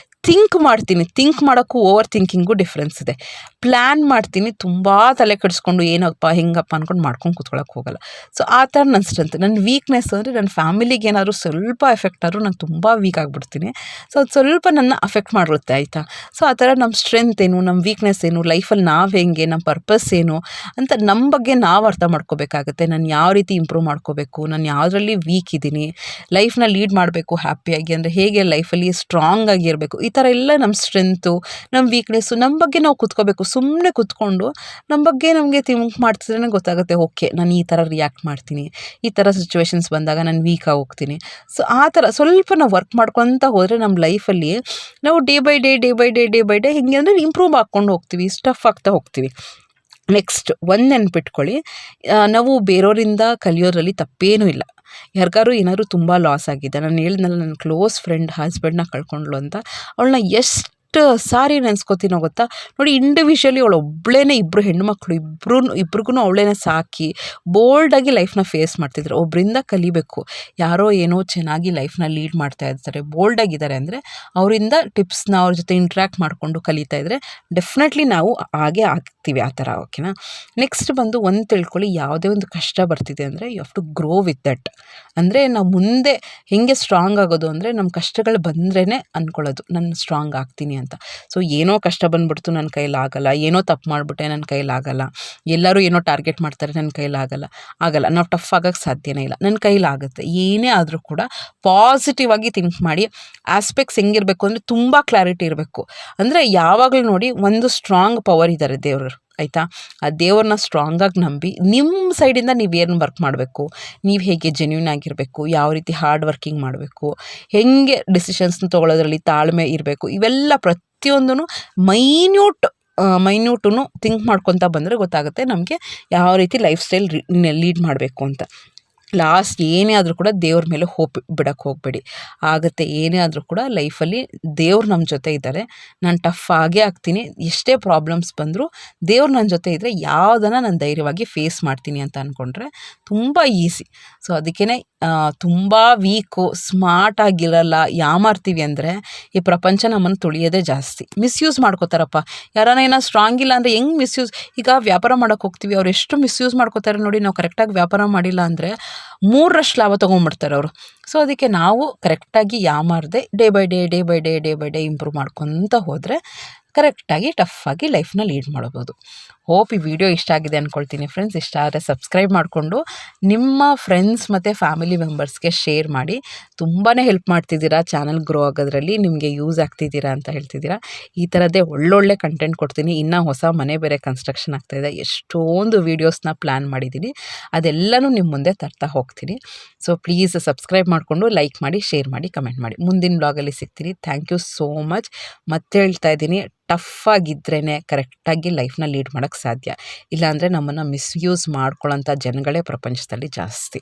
ಥಿಂಕ್ ಮಾಡ್ತೀನಿ, ಥಿಂಕ್ ಮಾಡೋಕ್ಕೂ ಓವರ್ ಥಿಂಕಿಂಗು ಡಿಫ್ರೆನ್ಸ್ ಇದೆ. ಪ್ಲ್ಯಾನ್ ಮಾಡ್ತೀನಿ, ತುಂಬ ತಲೆ ಕೆಡಿಸ್ಕೊಂಡು ಏನಪ್ಪ ಹೆಂಗಪ್ಪ ಅಂದ್ಕೊಂಡು ಮಾಡ್ಕೊಂಡು ಕೂತ್ಕೊಳ್ಳೋಕೆ ಹೋಗಲ್ಲ. ಸೊ ಆ ಥರ ನನ್ನ ಸ್ಟ್ರೆಂತ್. ನನ್ನ ವೀಕ್ನೆಸ್ ಅಂದರೆ ನನ್ನ ಫ್ಯಾಮಿಲಿಗೆ ಏನಾದರೂ ಸ್ವಲ್ಪ ಎಫೆಕ್ಟ್ ಆದರೂ ನಾನು ತುಂಬ ವೀಕ್ ಆಗಿಬಿಡ್ತೀನಿ. ಸೊ ಅದು ಸ್ವಲ್ಪ ನನ್ನ ಅಫೆಕ್ಟ್ ಮಾಡಿರುತ್ತೆ, ಆಯಿತಾ. ಸೊ ಆ ಥರ ನಮ್ಮ ಸ್ಟ್ರೆಂತ್ ಏನು, ನಮ್ಮ ವೀಕ್ನೆಸ್ ಏನು, ಲೈಫಲ್ಲಿ ನಾವು ಹೆಂಗೆ, ನಮ್ಮ ಪರ್ಪಸ್ ಏನು ಅಂತ ನಮ್ಮ ಬಗ್ಗೆ ನಾವು ಅರ್ಥ ಮಾಡ್ಕೋಬೇಕಾಗುತ್ತೆ. ನಾನು ಯಾವ ರೀತಿ ಇಂಪ್ರೂವ್ ಮಾಡ್ಕೋಬೇಕು, ನಾನು ಯಾವುದರಲ್ಲಿ ವೀಕ್ ಇದ್ದೀನಿ, ಲೈಫ್ನ ಲೀಡ್ ಮಾಡಬೇಕು ಹ್ಯಾಪಿಯಾಗಿ ಅಂದರೆ ಹೇಗೆ, ಲೈಫಲ್ಲಿ ಸ್ಟ್ರಾಂಗ್ ಆಗಿರಬೇಕು, ಈ ಥರ ಎಲ್ಲ ನಮ್ಮ ಸ್ಟ್ರೆಂತು, ನಮ್ಮ ವೀಕ್ನೆಸ್ಸು, ನಮ್ಮ ಬಗ್ಗೆ ನಾವು ಕೂತ್ಕೋಬೇಕು. ಸುಮ್ಮನೆ ಕೂತ್ಕೊಂಡು ನಮ್ಮ ಬಗ್ಗೆ ನಮಗೆ ಥಿಂಕ್ ಮಾಡ್ತಿದ್ರೆ ಗೊತ್ತಾಗುತ್ತೆ, ಓಕೆ ನಾನು ಈ ಥರ ರಿಯಾಕ್ಟ್ ಮಾಡ್ತೀನಿ, ಈ ಥರ ಸಿಚುವೇಶನ್ಸ್ ಬಂದಾಗ ನಾನು ವೀಕಾಗಿ ಹೋಗ್ತೀನಿ. ಸೊ ಆ ಥರ ಸ್ವಲ್ಪ ನಾವು ವರ್ಕ್ ಮಾಡ್ಕೊತ ಹೋದರೆ ನಮ್ಮ ಲೈಫಲ್ಲಿ ನಾವು ಡೇ ಬೈ ಡೇ ಹಿಂಗೆ ಅಂದರೆ ಇಂಪ್ರೂವ್ ಮಾಡ್ಕೊಂಡು ಹೋಗ್ತೀವಿ, ಸ್ಟಫ್ ಆಗ್ತಾ ಹೋಗ್ತೀವಿ. ನೆಕ್ಸ್ಟ್ ಒಂದು ನೆನ್ಪಿಟ್ಕೊಳ್ಳಿ, ನಾವು ಬೇರೆಯವರಿಂದ ಕಲಿಯೋದ್ರಲ್ಲಿ ತಪ್ಪೇನೂ ಇಲ್ಲ. ಯಾರಿಗಾರು ಏನಾದ್ರು ತುಂಬ ಲಾಸ್ ಆಗಿದೆ, ನಾನು ಹೇಳಿದ್ನಲ್ಲ ನನ್ನ ಕ್ಲೋಸ್ ಫ್ರೆಂಡ್ ಹಸ್ಬೆಂಡ್ನ ಕಳ್ಕೊಂಡ್ಳು ಅಂತ, ಅವಳನ್ನ ಎಷ್ಟು ಸಾರಿ ನೆನೆಸ್ಕೋತೀನೋ ಗೊತ್ತಾ. ನೋಡಿ, ಇಂಡಿವಿಜುವಲಿ ಅವಳು ಒಬ್ಬಳೇನೆ, ಇಬ್ಬರು ಹೆಣ್ಮಕ್ಳು, ಇಬ್ರಿಗೂ ಅವಳೇನೆ ಸಾಕಿ ಬೋಲ್ಡಾಗಿ ಲೈಫ್ನ ಫೇಸ್ ಮಾಡ್ತಿದ್ರು. ಒಬ್ಬರಿಂದ ಕಲಿಬೇಕು. ಯಾರೋ ಏನೋ ಚೆನ್ನಾಗಿ ಲೈಫ್ನ ಲೀಡ್ ಮಾಡ್ತಾ ಇರ್ತಾರೆ, ಬೋಲ್ಡಾಗಿದ್ದಾರೆ ಅಂದರೆ ಅವರಿಂದ ಟಿಪ್ಸ್ನ ಅವ್ರ ಜೊತೆ ಇಂಟ್ರ್ಯಾಕ್ಟ್ ಮಾಡಿಕೊಂಡು ಕಲಿತಾ ಇದ್ದರೆ ಡೆಫಿನೆಟ್ಲಿ ನಾವು ಹಾಗೆ ಆಗ್ತೀವಿ ಆ ಥರ, ಓಕೆನಾ. ನೆಕ್ಸ್ಟ್ ಬಂದು ಒಂದು ತಿಳ್ಕೊಳ್ಳಿ, ಯಾವುದೇ ಒಂದು ಕಷ್ಟ ಬರ್ತಿದೆ ಅಂದರೆ you have to grow with that. ಅಂದರೆ ನಾವು ಮುಂದೆ ಹೇಗೆ ಸ್ಟ್ರಾಂಗ್ ಆಗೋದು ಅಂದರೆ ನಮ್ಮ ಕಷ್ಟಗಳು ಬಂದ್ರೇ ಅಂದ್ಕೊಳ್ಳೋದು ನಾನು ಸ್ಟ್ರಾಂಗ್ ಆಗ್ತೀನಿ ಅಂತ. ಸೊ ಏನೋ ಕಷ್ಟ ಬಂದ್ಬಿಡ್ತು, ನನ್ನ ಕೈಲಾಗಲ್ಲ, ಏನೋ ತಪ್ಪು ಮಾಡಿಬಿಟ್ಟೆ, ನನ್ನ ಕೈಲಾಗಲ್ಲ, ಎಲ್ಲರೂ ಏನೋ ಟಾರ್ಗೆಟ್ ಮಾಡ್ತಾರೆ, ನನ್ನ ಕೈಲಾಗಲ್ಲ, ನಾವು ಟಫ್ ಆಗೋಕ್ಕೆ ಸಾಧ್ಯನೇ ಇಲ್ಲ, ನನ್ನ ಕೈಲಾಗುತ್ತೆ. ಏನೇ ಆದರೂ ಕೂಡ ಪಾಸಿಟಿವ್ ಆಗಿ ಥಿಂಕ್ ಮಾಡಿ. ಆಸ್ಪೆಕ್ಟ್ಸ್ ಹೆಂಗಿರಬೇಕು ಅಂದರೆ ತುಂಬ ಕ್ಲಾರಿಟಿ ಇರಬೇಕು. ಅಂದರೆ ಯಾವಾಗಲೂ ನೋಡಿ, ಒಂದು ಸ್ಟ್ರಾಂಗ್ ಪವರ್ ಇದ್ದಾರೆ ದೇವರು, ಆಯಿತಾ? ಆ ದೇವ್ರನ್ನ ಸ್ಟ್ರಾಂಗಾಗಿ ನಂಬಿ ನಿಮ್ಮ ಸೈಡಿಂದ ನೀವೇನು ವರ್ಕ್ ಮಾಡಬೇಕು, ನೀವು ಹೇಗೆ ಜೆನ್ಯೂನ್ ಆಗಿರಬೇಕು, ಯಾವ ರೀತಿ ಹಾರ್ಡ್ ವರ್ಕಿಂಗ್ ಮಾಡಬೇಕು, ಹೇಗೆ ಡಿಸಿಷನ್ಸ್ನ ತೊಗೊಳ್ಳೋದ್ರಲ್ಲಿ ತಾಳ್ಮೆ ಇರಬೇಕು, ಇವೆಲ್ಲ ಪ್ರತಿಯೊಂದೂ ಮೈನ್ಯೂಟನ್ನು ಥಿಂಕ್ ಮಾಡ್ಕೊತಾ ಬಂದರೆ ಗೊತ್ತಾಗುತ್ತೆ ನಮಗೆ ಯಾವ ರೀತಿ ಲೈಫ್ ಸ್ಟೈಲ್ ಲೀಡ್ ಮಾಡಬೇಕು ಅಂತ. ಲಾಸ್ಟ್ ಏನೇ ಆದರೂ ಕೂಡ ದೇವ್ರ ಮೇಲೆ ಹೋಪ್ ಬಿಡೋಕ್ಕೆ ಹೋಗಬೇಡಿ. ಆಗುತ್ತೆ, ಏನೇ ಆದರೂ ಕೂಡ ಲೈಫಲ್ಲಿ ದೇವ್ರು ನಮ್ಮ ಜೊತೆ ಇದ್ದಾರೆ. ನಾನು ಟಫ್ ಆಗೇ ಆಗ್ತೀನಿ, ಎಷ್ಟೇ ಪ್ರಾಬ್ಲಮ್ಸ್ ಬಂದರೂ ದೇವ್ರು ನನ್ನ ಜೊತೆ ಇದ್ದರೆ ಯಾವುದನ್ನು ನಾನು ಧೈರ್ಯವಾಗಿ ಫೇಸ್ ಮಾಡ್ತೀನಿ ಅಂತ ಅಂದ್ಕೊಂಡ್ರೆ ತುಂಬ ಈಸಿ. ಸೊ ಅದಕ್ಕೇ ತುಂಬ ವೀಕು, ಸ್ಮಾರ್ಟ್ ಆಗಿರಲ್ಲ, ಯಾಮಾರ್ತೀವಿ ಅಂದರೆ ಈ ಪ್ರಪಂಚ ನಮ್ಮನ್ನು ತುಳಿಯೋದೇ ಜಾಸ್ತಿ. ಮಿಸ್ಯೂಸ್ ಮಾಡ್ಕೋತಾರಪ್ಪ. ಯಾರನ್ನ ಸ್ಟ್ರಾಂಗ್ ಇಲ್ಲ ಅಂದರೆ ಹೆಂಗೆ ಮಿಸ್ಯೂಸ್? ಈಗ ವ್ಯಾಪಾರ ಮಾಡೋಕ್ಕೆ ಹೋಗ್ತೀವಿ, ಅವ್ರು ಎಷ್ಟು ಮಿಸ್ಯೂಸ್ ಮಾಡ್ಕೋತಾರೆ ನೋಡಿ. ನಾವು ಕರೆಕ್ಟಾಗಿ ವ್ಯಾಪಾರ ಮಾಡಿಲ್ಲ ಅಂದರೆ 3ರಷ್ಟು ಲಾಭ ತೊಗೊಂಡ್ಬಿಡ್ತಾರೆ ಅವರು. ಸೊ ಅದಕ್ಕೆ ನಾವು ಕರೆಕ್ಟಾಗಿ ಯಾಮಾರದೆ ಡೇ ಬೈ ಡೇ ಇಂಪ್ರೂವ್ ಮಾಡ್ಕೊತ ಹೋದರೆ ಕರೆಕ್ಟಾಗಿ ಟಫಾಗಿ ಲೈಫ್ನ ಲೀಡ್ ಮಾಡ್ಬೋದು. ಹೋಪ್ ಈ ವಿಡಿಯೋ ಇಷ್ಟ ಆಗಿದೆ ಅಂದ್ಕೊಳ್ತೀನಿ ಫ್ರೆಂಡ್ಸ್. ಇಷ್ಟ ಆದರೆ ಸಬ್ಸ್ಕ್ರೈಬ್ ಮಾಡಿಕೊಂಡು ನಿಮ್ಮ ಫ್ರೆಂಡ್ಸ್ ಮತ್ತು ಫ್ಯಾಮಿಲಿ ಮೆಂಬರ್ಸ್ಗೆ ಶೇರ್ ಮಾಡಿ. ತುಂಬಾ ಹೆಲ್ಪ್ ಮಾಡ್ತಿದ್ದೀರಾ ಚಾನಲ್ ಗ್ರೋ ಆಗೋದ್ರಲ್ಲಿ, ನಿಮಗೆ ಯೂಸ್ ಆಗ್ತಿದ್ದೀರಾ ಅಂತ ಹೇಳ್ತಿದ್ದೀರಾ. ಈ ಥರದ್ದೇ ಒಳ್ಳೊಳ್ಳೆ ಕಂಟೆಂಟ್ ಕೊಡ್ತೀನಿ. ಇನ್ನೂ ಹೊಸ ಮನೆ ಬೇರೆ ಕನ್ಸ್ಟ್ರಕ್ಷನ್ ಆಗ್ತಾಯಿದೆ, ಎಷ್ಟೊಂದು ವೀಡಿಯೋಸ್ನ ಪ್ಲ್ಯಾನ್ ಮಾಡಿದ್ದೀನಿ, ಅದೆಲ್ಲನೂ ನಿಮ್ಮ ಮುಂದೆ ತರ್ತಾ ಹೋಗ್ತೀನಿ. ಸೊ ಪ್ಲೀಸ್ ಸಬ್ಸ್ಕ್ರೈಬ್ ಮಾಡಿಕೊಂಡು ಲೈಕ್ ಮಾಡಿ, ಶೇರ್ ಮಾಡಿ, ಕಮೆಂಟ್ ಮಾಡಿ. ಮುಂದಿನ ಬ್ಲಾಗಲ್ಲಿ ಸಿಗ್ತೀನಿ. Thank you so much. ಮತ್ತೆ ಹೇಳ್ತಾ ಇದ್ದೀನಿ, ಟಫ್ ಆಗಿದ್ರೇ ಕರೆಕ್ಟಾಗಿ ಲೈಫ್ನ ಲೀಡ್ ಮಾಡೋಕ್ಕೆ ಸಾಧ್ಯ. ಇಲ್ಲಾಂದರೆ ನಮ್ಮನ್ನು ಮಿಸ್ಯೂಸ್ ಮಾಡ್ಕೊಳ್ಳೋಂಥ ಜನಗಳೇ ಪ್ರಪಂಚದಲ್ಲಿ ಜಾಸ್ತಿ.